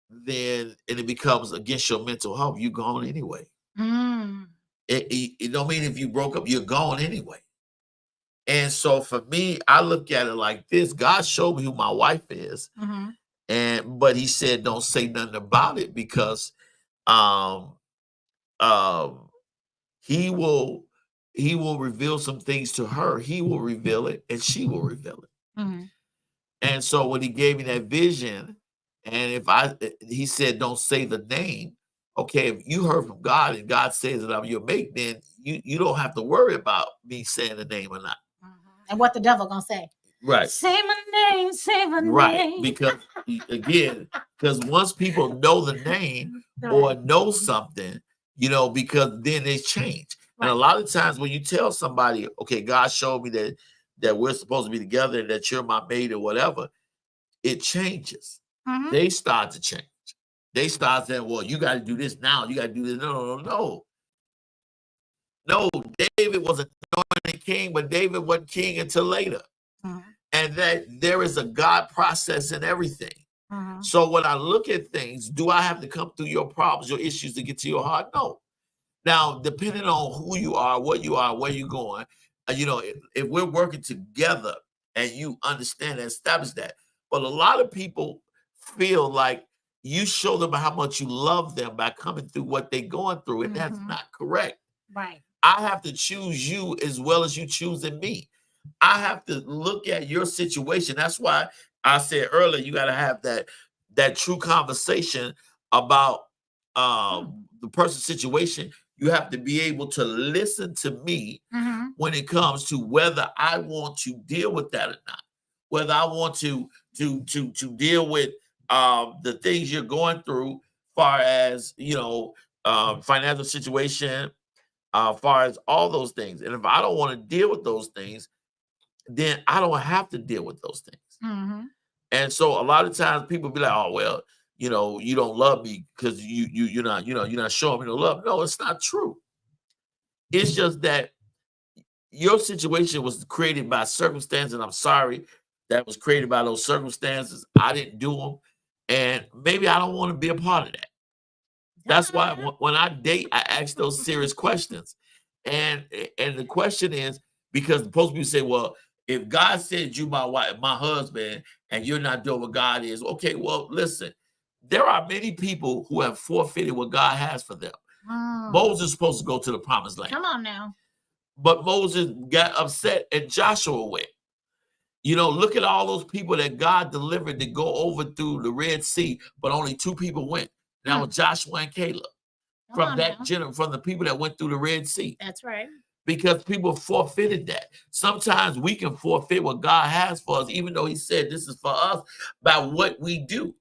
then it becomes against your mental health, you're gone anyway. Mm. It don't mean if you broke up, you're gone anyway. And so for me, I look at it like this: God showed me who my wife is, mm-hmm. but he said, don't say nothing about it, because he will reveal some things to her. He will reveal it, and she will reveal it. Mm-hmm. And so when he gave me that vision, and he said, don't say the name. Okay, if you heard from God and God says that I'm your mate, then you don't have to worry about me saying the name or not. And what the devil gonna say? Right. Say my name, say my name. Right. Because once people know the name or know something, because then they change. Right. And a lot of times when you tell somebody, okay, God showed me that we're supposed to be together and that you're my mate or whatever, it changes. Mm-hmm. They start to change. They start saying, well, you got to do this now. You got to do this. No. No, David was anointed king, but David wasn't king until later. And that there is a God process in everything. So when I look at things, do I have to come through your problems, your issues to get to your heart? No. Now, depending on who you are, what you are, where you're going, if we're working together and you understand and establish that. But a lot of people feel like you show them how much you love them by coming through what they're going through, and that's not correct. Right. I have to choose you as well as you choosing me. I have to look at your situation. That's why I said earlier, you got to have that true conversation about the person's situation. You have to be able to listen to me when it comes to whether I want to deal with that or not, whether I want to deal with the things you're going through, far as financial situation, far as all those things. And if I don't want to deal with those things, then I don't have to deal with those things. And so a lot of times people be like, oh, well, you don't love me because you're not showing me no love. No, it's not true. It's just that your situation was created by circumstances, and I'm sorry that was created by those circumstances. I didn't do them, and maybe I don't want to be a part of that. That's why when I date, I ask those serious questions. And the question is, because most people say, well, if God said you my wife, my husband, and you're not doing what God is, okay, well, listen, there are many people who have forfeited what God has for them. Moses is supposed to go to the promised land. Come on now. But Moses got upset and Joshua went. Look at all those people that God delivered to go over through the Red Sea, but only 2 people went. That was Joshua and Caleb. From the people that went through the Red Sea. That's right. Because people forfeited that. Sometimes we can forfeit what God has for us, even though he said this is for us, by what we do.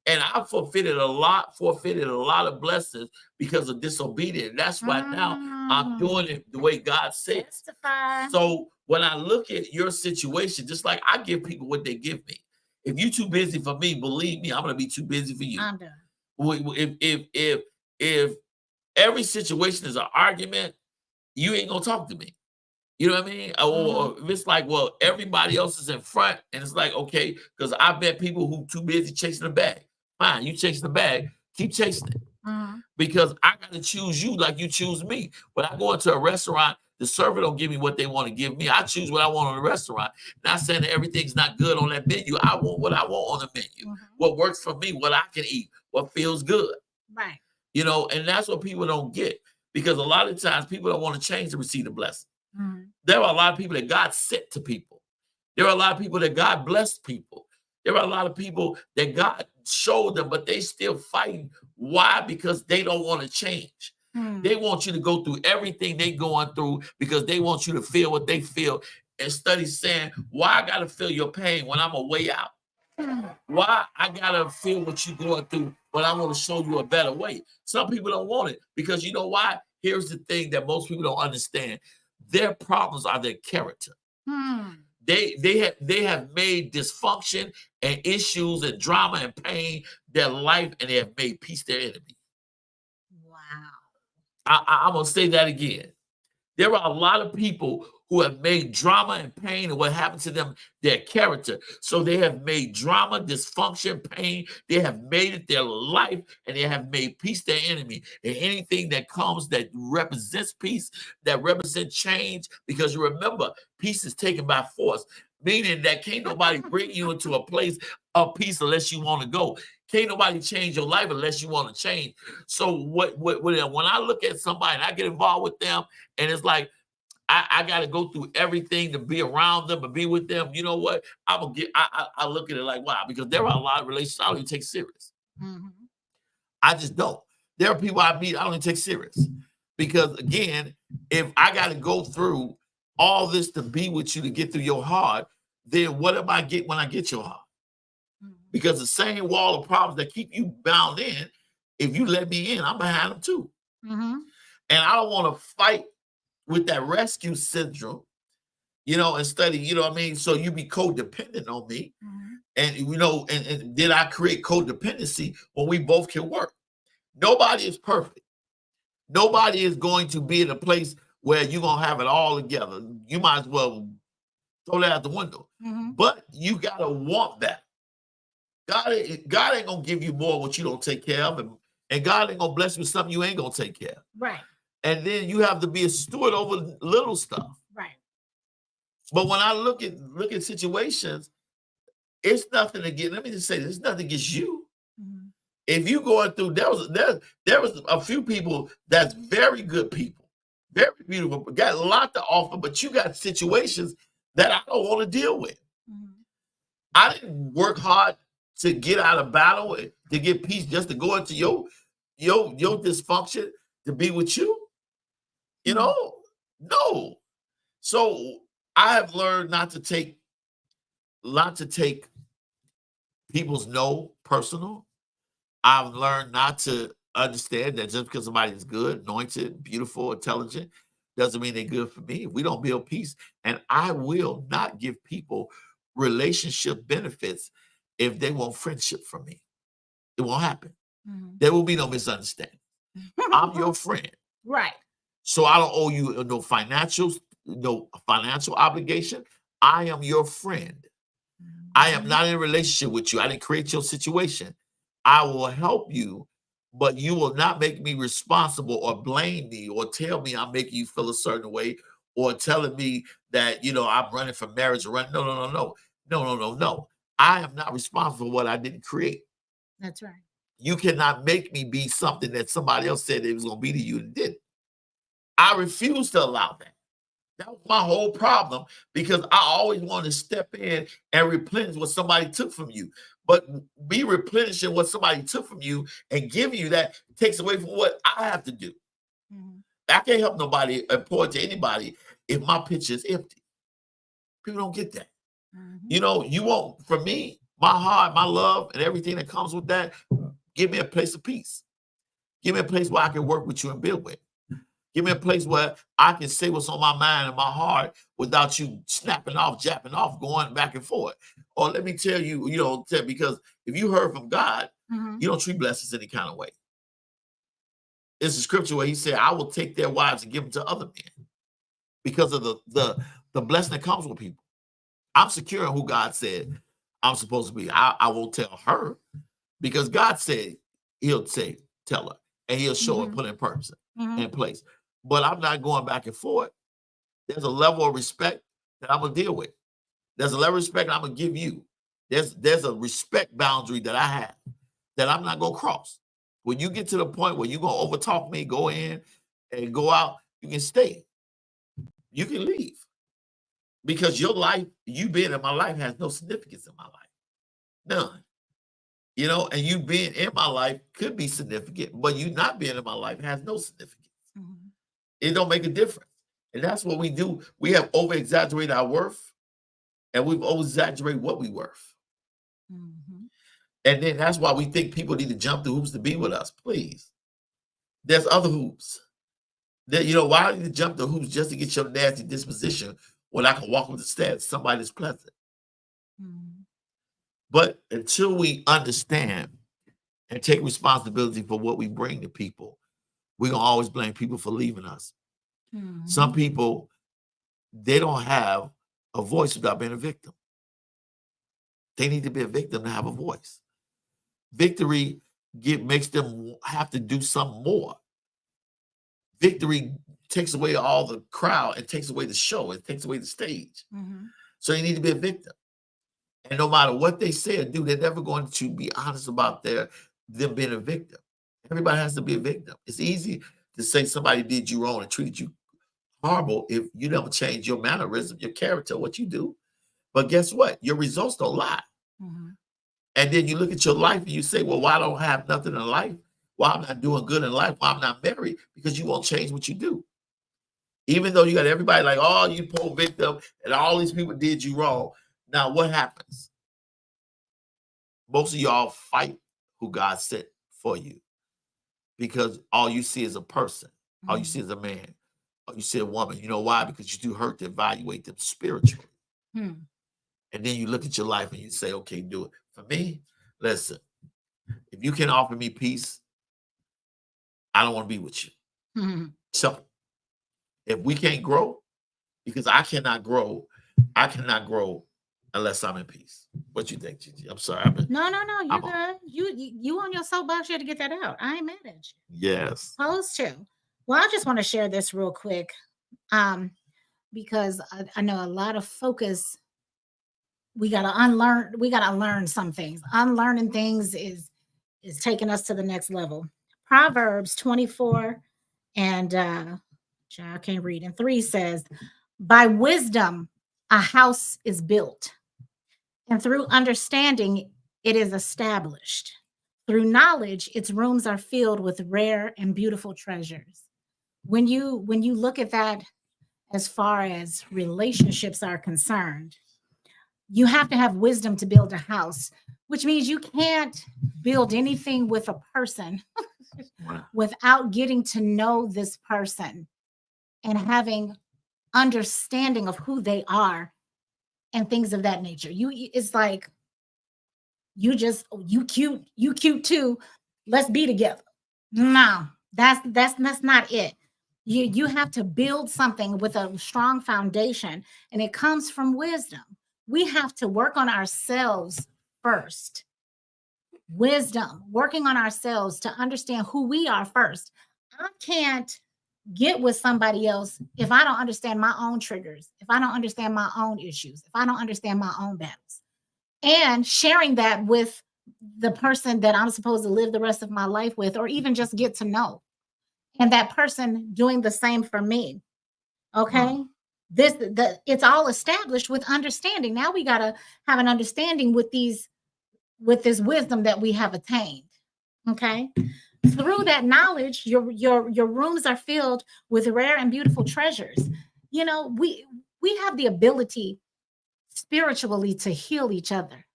And I forfeited a lot of blessings because of disobedience. That's why now I'm doing it the way God says. Testify. So when I look at your situation, just like I give people what they give me. If you're too busy for me, believe me, I'm going to be too busy for you. I'm done. If every situation is an argument, you ain't gonna talk to me. You know what I mean? Or if it's like, well, everybody else is in front, and it's like, okay, because I've met people who too busy chasing the bag. Fine, you chasing the bag, keep chasing it. Because I gotta choose you like you choose me. When I go into a restaurant, the server don't give me what they want to give me. I choose what I want on the restaurant. Not saying that everything's not good on that menu. I want what I want on the menu. What works for me, what I can eat, what feels good. Right. And that's what people don't get. Because a lot of times people don't want to change to receive the blessing. There are a lot of people that God sent to people. There are a lot of people that God blessed people. There are a lot of people that God showed them, but they still fighting. Why? Because they don't want to change. They want you to go through everything they going through because they want you to feel what they feel. And studies saying, why I got to feel your pain when I'm a way out? Why I got to feel what you're going through when I want to show you a better way? Some people don't want it because you know why? Here's the thing that most people don't understand. Their problems are their character. They have made dysfunction and issues and drama and pain their life, and they have made peace their enemy. Wow. I'm going to say that again. There are a lot of people who have made drama and pain and what happened to them their character. So they have made drama, dysfunction, pain. They have made it their life, and they have made peace their enemy. And anything that comes that represents peace, that represents change, because you remember, peace is taken by force, meaning that can't nobody bring you into a place of peace unless you want to go. Can't nobody change your life unless you want to change. So when I look at somebody and I get involved with them, and it's like, I got to go through everything to be around them and be with them. You know what? I look at it like, wow, because there are a lot of relationships I don't even take serious. I just don't. There are people I meet I don't even take serious. Because again, if I got to go through all this to be with you to get through your heart, then what am I get when I get your heart? Because the same wall of problems that keep you bound in, if you let me in, I'm behind them too. And I don't want to fight with that rescue syndrome, and study, what I mean? So you be codependent on me. And, and did I create codependency when we both can work? Nobody is perfect. Nobody is going to be in a place where you're going to have it all together. You might as well throw that out the window. But you got to want that. God ain't going to give you more what you don't take care of. And God ain't going to bless you with something you ain't going to take care of. Right. And then you have to be a steward over little stuff. Right. But when I look at situations, it's nothing against, let me just say this, it's nothing against you. If you going through, there was a few people that's very good people, very beautiful, got a lot to offer, but you got situations that I don't want to deal with. I didn't work hard to get out of battle, to get peace, just to go into your dysfunction to be with you. You know, no. So I have learned not to take people's no personal. I've learned not to understand that just because somebody is good, anointed, beautiful, intelligent, doesn't mean they're good for me. If we don't build peace, and I will not give people relationship benefits if they want friendship from me. It won't happen. There will be no misunderstanding. I'm your friend. Right. So I don't owe you no financial obligation. I am your friend. I am not in a relationship with you. I didn't create your situation. I will help you, but you will not make me responsible or blame me or tell me I'm making you feel a certain way or telling me that, I'm running for marriage or running. No. I am not responsible for what I didn't create. That's right. You cannot make me be something that somebody else said it was going to be to you and didn't. I refuse to allow that. That was my whole problem, because I always wanted to step in and replenish what somebody took from you. But me replenishing what somebody took from you and giving you that takes away from what I have to do. I can't help nobody and pour to anybody if my pitcher is empty. People don't get that. You won't, for me, my heart, my love, and everything that comes with that, give me a place of peace. Give me a place where I can work with you and build with. Give me a place where I can say what's on my mind and my heart without you snapping off, japping off, going back and forth. Or let me tell you, because if you heard from God, you don't treat blessings any kind of way. It's a scripture where he said, I will take their wives and give them to other men because of the blessing that comes with people. I'm secure in who God said I'm supposed to be. I won't tell her because God said he'll tell her, and he'll show her, put in person, in place. But I'm not going back and forth. There's a level of respect that I'm going to deal with. There's a level of respect I'm going to give you. There's a respect boundary that I have that I'm not going to cross. When you get to the point where you're going to overtalk me, go in and go out, you can stay. You can leave. Because your life, you being in my life, has no significance in my life. None. And you being in my life could be significant, but you not being in my life has no significance. It don't make a difference. And that's what we do. We have over-exaggerated our worth, and we've over-exaggerated what we're worth. And then that's why we think people need to jump through hoops to be with us. Please. There's other hoops. Why do you jump the hoops just to get your nasty disposition when I can walk with the steps, somebody that's pleasant? But until we understand and take responsibility for what we bring to people, we're going to always blame people for leaving us. Some people, they don't have a voice without being a victim. They need to be a victim to have a voice. Victory makes them have to do something more. Victory takes away all the crowd. It takes away the show. It takes away the stage. So you need to be a victim. And no matter what they say or do, they're never going to be honest about them being a victim. Everybody has to be a victim. It's easy to say somebody did you wrong and treated you horrible if you never change your mannerism, your character, what you do. But guess what? Your results don't lie. And then you look at your life and you say, well, why don't I have nothing in life? Why I'm not doing good in life? Why I'm not married? Because you won't change what you do. Even though you got everybody like, oh, you poor victim, and all these people did you wrong. Now, what happens? Most of y'all fight who God sent for you because all you see is a person. All you see is a man. All you see a woman. You know why? Because you're too hurt to evaluate them spiritually. And then you look at your life and you say, okay, do it. For me, listen, if you can offer me peace, I don't want to be with you. So If we can't grow, because I cannot grow unless I'm in peace. What you think, Gigi? I'm sorry. No, you're good. You on your soapbox here to get that out. I ain't mad at you. Yes. Supposed to. Well, I just want to share this real quick, because I know a lot of focus. We gotta unlearn. We gotta learn some things. Unlearning things is taking us to the next level. Proverbs 24 and I can't read. And 3 says, "By wisdom a house is built, and through understanding it is established. Through knowledge its rooms are filled with rare and beautiful treasures." When you look at that as far as relationships are concerned, you have to have wisdom to build a house, which means you can't build anything with a person without getting to know this person and having understanding of who they are and things of that nature. It's like you cute too. Let's be together. No, that's not it. You have to build something with a strong foundation, and it comes from wisdom. We have to work on ourselves first. Wisdom, working on ourselves to understand who we are first. I can't get with somebody else if I don't understand my own triggers, if I don't understand my own issues, if I don't understand my own battles. And sharing that with the person that I'm supposed to live the rest of my life with, or even just get to know. And that person doing the same for me. Okay? It's all established with understanding. Now we got to have an understanding with this wisdom that we have attained. Okay? Through that knowledge, your rooms are filled with rare and beautiful treasures. You know, we have the ability spiritually to heal each other.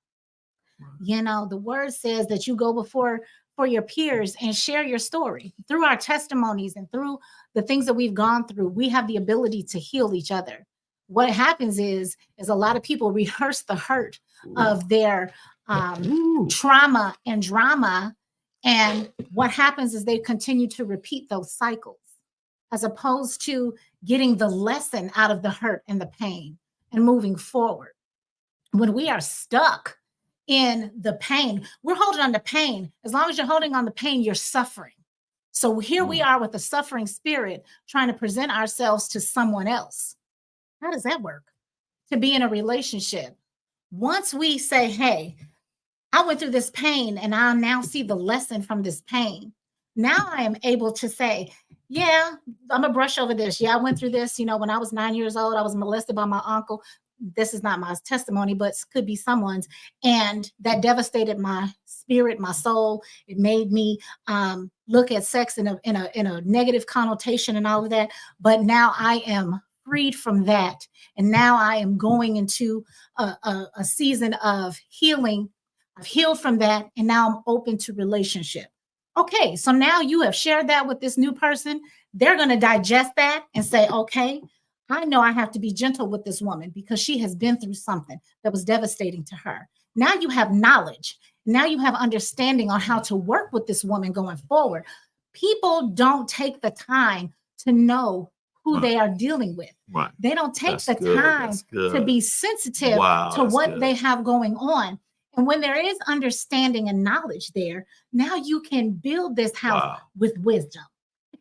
You know, the word says that you go before for your peers and share your story. Through our testimonies and through the things that we've gone through, we have the ability to heal each other. What happens is a lot of people rehearse the hurt of their trauma and drama. And what happens is they continue to repeat those cycles as opposed to getting the lesson out of the hurt and the pain and moving forward. When we are stuck in the pain, we're holding on to pain. As long as you're holding on to pain, you're suffering. So here we are with a suffering spirit trying to present ourselves to someone else. How does that work? To be in a relationship. Once we say, hey, I went through this pain and I now see the lesson from this pain. Now I am able to say, yeah, I'm gonna brush over this. Yeah, I went through this. You know, when I was 9 years old, I was molested by my uncle. This is not my testimony, but could be someone's. And that devastated my spirit, my soul. It made me look at sex in a negative connotation and all of that. But now I am freed from that. And now I am going into a season of healing. I've healed from that. And now I'm open to relationship. Okay, so now you have shared that with this new person. They're going to digest that and say, okay, I know I have to be gentle with this woman because she has been through something that was devastating to her. Now you have knowledge. Now you have understanding on how to work with this woman going forward. People don't take the time to know who they are dealing with. Right. They don't take the time to be sensitive to what they have going on. And when there is understanding and knowledge there, now you can build this house with wisdom.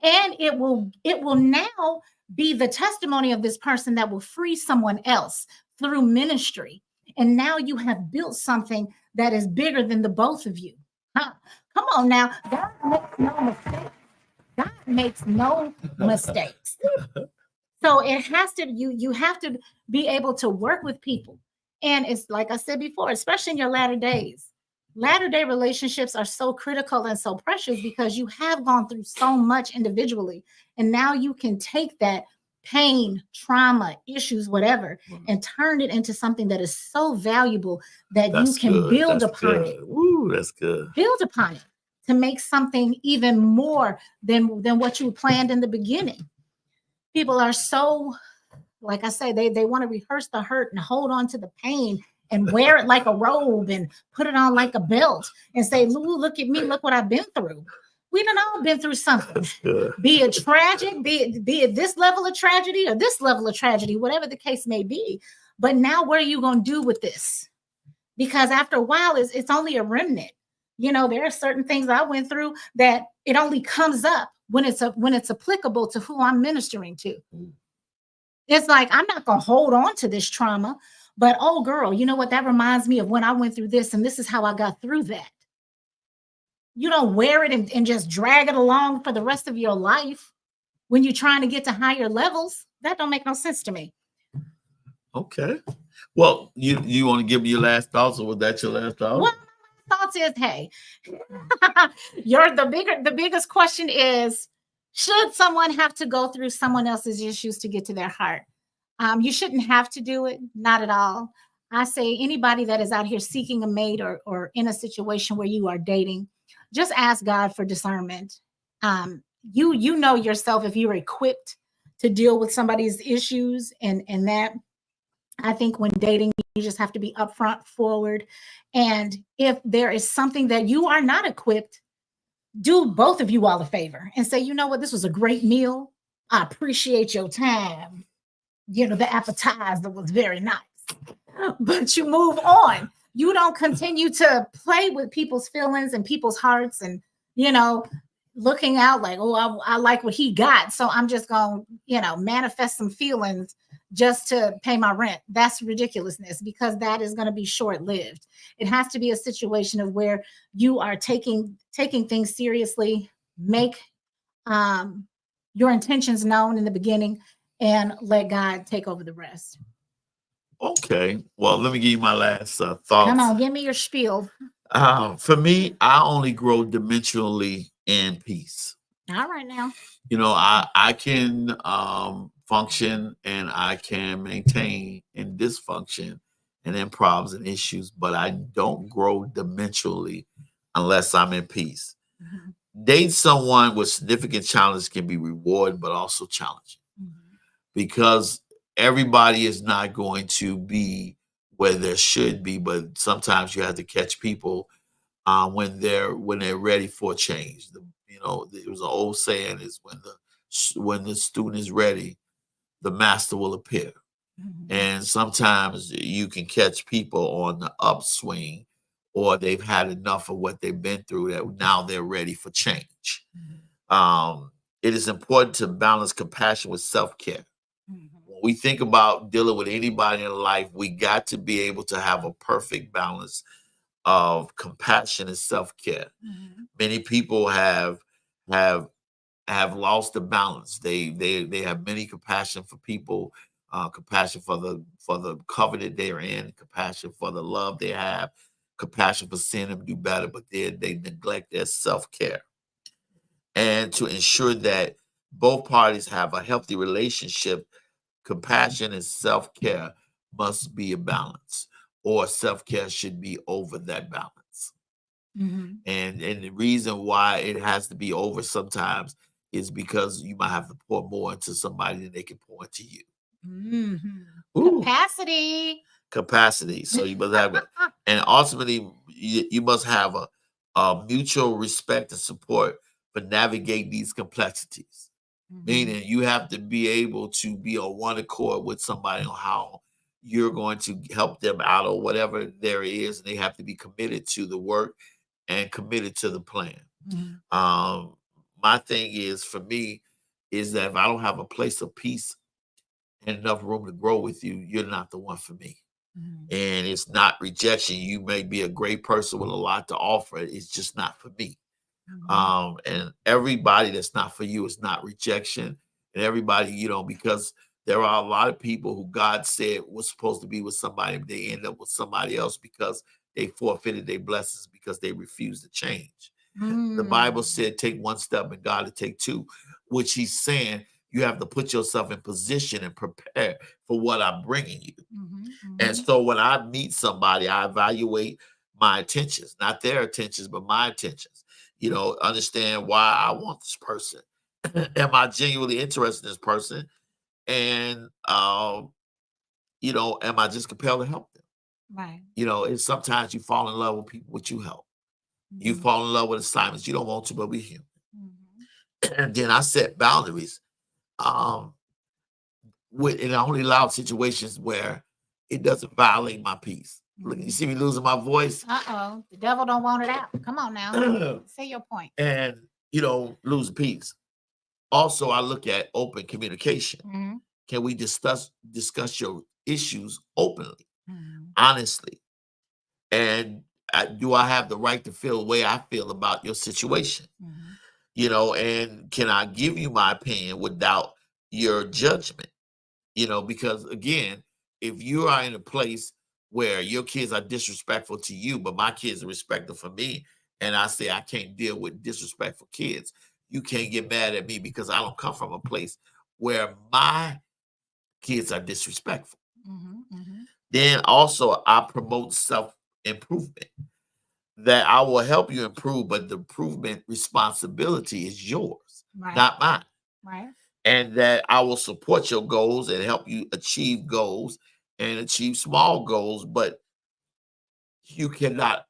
And it will now be the testimony of this person that will free someone else through ministry. And now you have built something that is bigger than the both of you. Come on now. God makes no mistakes. God makes no mistakes. So it has to, you have to be able to work with people. And it's like I said before, especially in your latter days. Latter day relationships are so critical and so precious because you have gone through so much individually. And now you can take that pain, trauma, issues, whatever, and turn it into something that is so valuable that you can build upon it. Ooh, that's good. Build upon it to make something even more than what you planned in the beginning. People are so, like I say, they want to rehearse the hurt and hold on to the pain and wear it like a robe and put it on like a belt and say, look at me, look what I've been through. We done all been through something, be it tragic, be it this level of tragedy or this level of tragedy, whatever the case may be. But now what are you going to do with this? Because after a while, it's only a remnant. There are certain things I went through that it only comes up when it's applicable to who I'm ministering to. It's like, I'm not going to hold on to this trauma, but oh girl, you know what? That reminds me of when I went through this, and this is how I got through that. You don't wear it and just drag it along for the rest of your life when you're trying to get to higher levels. That don't make no sense to me. Okay. Well, you want to give me your last thoughts, or was that your last thought? Well, my thoughts is, hey, the biggest question is, should someone have to go through someone else's issues to get to their heart? You shouldn't have to do it, not at all. I say anybody that is out here seeking a mate or in a situation where you are dating, just ask God for discernment. You know yourself if you're equipped to deal with somebody's issues, and that I think when dating, you just have to be upfront, forward. And if there is something that you are not equipped, do both of you all a favor and say, you know what, this was a great meal. I appreciate your time. The appetizer was very nice, but you move on. You don't continue to play with people's feelings and people's hearts and, looking out like, oh, I like what he got, so I'm just going to, manifest some feelings just to pay my rent. That's ridiculousness, because that is going to be short-lived. It has to be a situation of where you are taking things seriously, make your intentions known in the beginning, and let God take over the rest. Okay. Well, let me give you my last thoughts. Come on, give me your spiel. For me, I only grow dimensionally in peace. All right now. I can function and I can maintain in dysfunction and in problems and issues, but I don't grow dimensionally unless I'm in peace. Mm-hmm. Dating someone with significant challenges can be rewarding, but also challenging, because everybody is not going to be where there should be, but sometimes you have to catch people when they're ready for a change. It was an old saying, is when the student is ready, the master will appear. Mm-hmm. And sometimes you can catch people on the upswing, or they've had enough of what they've been through that now they're ready for change. Mm-hmm. It is important to balance compassion with self-care. Mm-hmm. When we think about dealing with anybody in life, we got to be able to have a perfect balance of compassion and self-care. Mm-hmm. Many people have lost the balance. They have many compassion for people, compassion for the covenant they are in, compassion for the love they have, compassion for seeing them do better, but they neglect their self-care. And to ensure that both parties have a healthy relationship, compassion and self-care must be a balance, or self-care should be over that balance. Mm-hmm. And the reason why it has to be over sometimes is because you might have to pour more into somebody than they can pour into you. Mm-hmm. Capacity. So you must have it. And ultimately, you must have a mutual respect and support for navigating these complexities. Mm-hmm. Meaning you have to be able to be on one accord with somebody on how you're going to help them out, or whatever there is, and they have to be committed to the work and committed to the plan. Mm-hmm. My thing is, for me, is that if I don't have a place of peace and enough room to grow with you, you're not the one for me. Mm-hmm. And it's not rejection. You may be a great person with a lot to offer. It's just not for me. Mm-hmm. And everybody that's not for you is not rejection. And everybody, because there are a lot of people who God said was supposed to be with somebody, but they end up with somebody else because they forfeited their blessings because they refused to change. Mm. The Bible said, take one step and God to take two, which he's saying you have to put yourself in position and prepare for what I'm bringing you. Mm-hmm, mm-hmm. And so when I meet somebody, I evaluate my intentions, not their intentions, but my intentions. Understand why I want this person. Am I genuinely interested in this person? And, am I just compelled to help them? Right. And sometimes you fall in love with people which you help. Mm-hmm. You fall in love with assignments. You don't want to, but we're human. And then I set boundaries. And I only allow situations where it doesn't violate my peace. Look, you see me losing my voice? Uh-oh. The devil don't want it out. Come on now. Say your point. And, lose peace. Also, I look at open communication. Mm-hmm. Can we discuss your issues openly, Mm-hmm. honestly? And do I have the right to feel the way I feel about your situation? Mm-hmm. And can I give you my opinion without your judgment? Because again, if you are in a place where your kids are disrespectful to you, but my kids are respectful for me, and I say I can't deal with disrespectful kids, you can't get mad at me because I don't come from a place where my kids are disrespectful. Mm-hmm. Mm-hmm. Then also I promote self-improvement, that I will help you improve, but the improvement responsibility is yours, Right. not mine. Right. And that I will support your goals and help you achieve goals and achieve small goals, but you cannot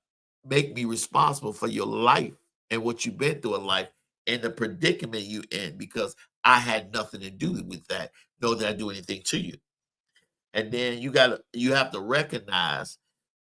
make me responsible for your life and what you've been through in life and the predicament you in, because I had nothing to do with that, nor did I do anything to you. And then you have to recognize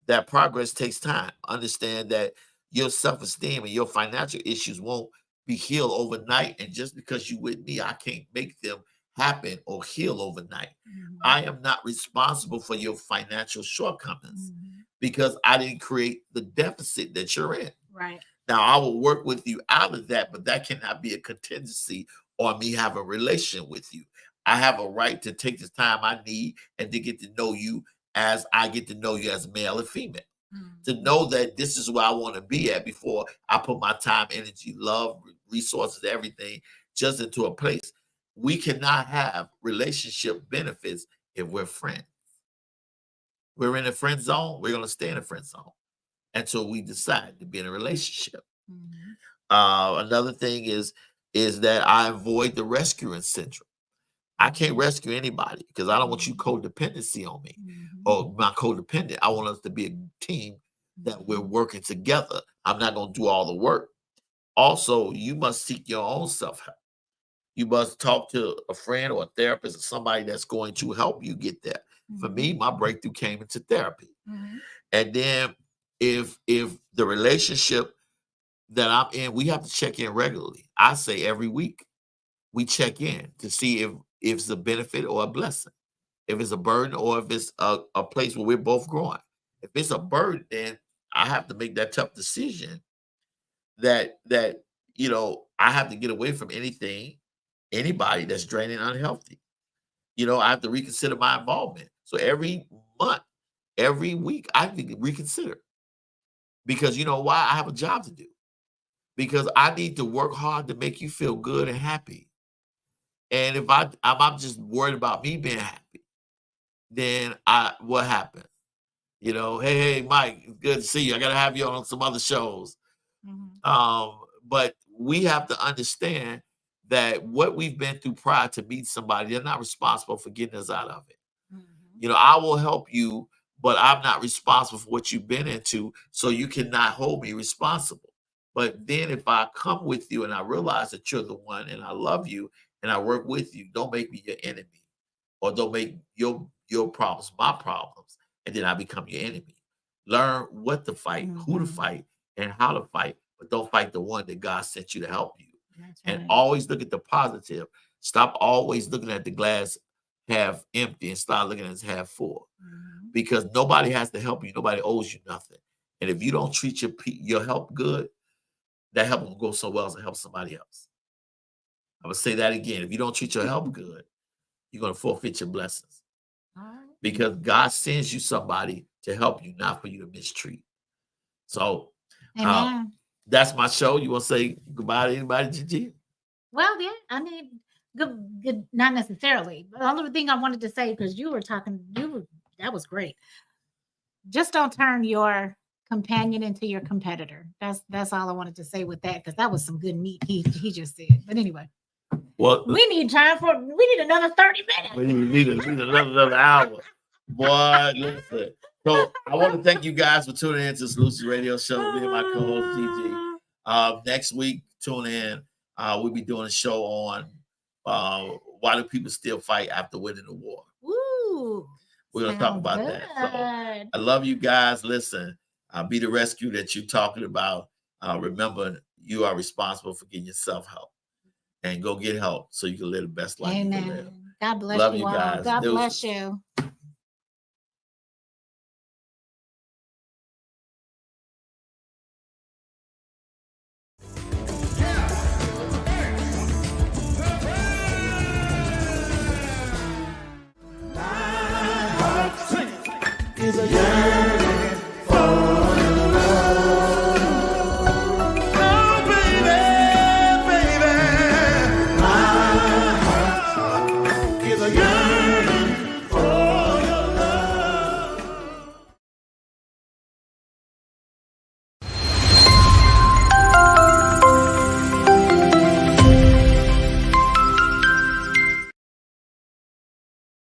that progress takes time. Understand that your self-esteem and your financial issues won't be healed overnight. And just because you with me, I can't make them happen or heal overnight. Mm-hmm. I am not responsible for your financial shortcomings Mm-hmm. because I didn't create the deficit that you're in. Right. Now, I will work with you out of that, but that cannot be a contingency on me having a relationship with you. I have a right to take the time I need and to get to know you as I get to know you as male and female. Mm-hmm. To know that this is where I want to be at before I put my time, energy, love, resources, everything just into a place. We cannot have relationship benefits if we're friends. We're in a friend zone. We're going to stay in a friend zone until we decide to be in a relationship. Mm-hmm. Another thing is that I avoid the rescuing syndrome. I can't rescue anybody because I don't want you codependency on me or my codependent. I want us to be a team that we're working together. I'm not going to do all the work. Also, you must seek your own self-help. You must talk to a friend or a therapist or somebody that's going to help you get there. For me, my breakthrough came into therapy. Mm-hmm. And then if the relationship that I'm in, we have to check in regularly. I say every week we check in to see if it's a benefit or a blessing, if it's a burden or if it's a place where we're both growing. If it's a burden, then I have to make that tough decision that I have to get away from anybody that's draining, unhealthy. I have to reconsider my involvement. So every month, every week, I have to reconsider, because you know why? I have a job to do, because I need to work hard to make you feel good and happy. And if I'm just worried about me being happy, then what happened? Hey, Mike, it's good to see you. I got to have you on some other shows. Mm-hmm. But we have to understand that what we've been through prior to meeting somebody, they're not responsible for getting us out of it. Mm-hmm. I will help you, but I'm not responsible for what you've been into, so you cannot hold me responsible. But then if I come with you and I realize that you're the one and I love you and I work with you, don't make me your enemy, or don't make your problems my problems, and then I become your enemy. Learn what to fight, who to fight, and how to fight, but don't fight the one that God sent you to help you. That's And right. always look at the positive. Stop always looking at the glass half empty and start looking at it half full. Mm-hmm. Because nobody has to help you. Nobody owes you nothing. And if you don't treat your help good, that help will go somewhere else and help somebody else. I'm going to say that again. If you don't treat your help good, you're going to forfeit your blessings. All right. Because God sends you somebody to help you, not for you to mistreat. So Amen. that's my show. You want to say goodbye to anybody, Gigi? Well, yeah, I mean, good, not necessarily. But the only thing I wanted to say, because that was great. Just don't turn your companion into your competitor. That's all I wanted to say with that, because that was some good meat he just said. But anyway, Well, we need another 30 minutes. We need another hour. Boy, listen. So I want to thank you guys for tuning in to Solutions Radio Show with me and my co-host Gigi. Next week, tune in we'll be doing a show on why do people still fight after winning the war. Woo! We're going to talk about that. So I love you guys. Listen, be the rescue that you're talking about. Remember, you are responsible for getting yourself help. And go get help so you can live the best life you can live. God bless Love you you all. guys. God Deuces. bless you.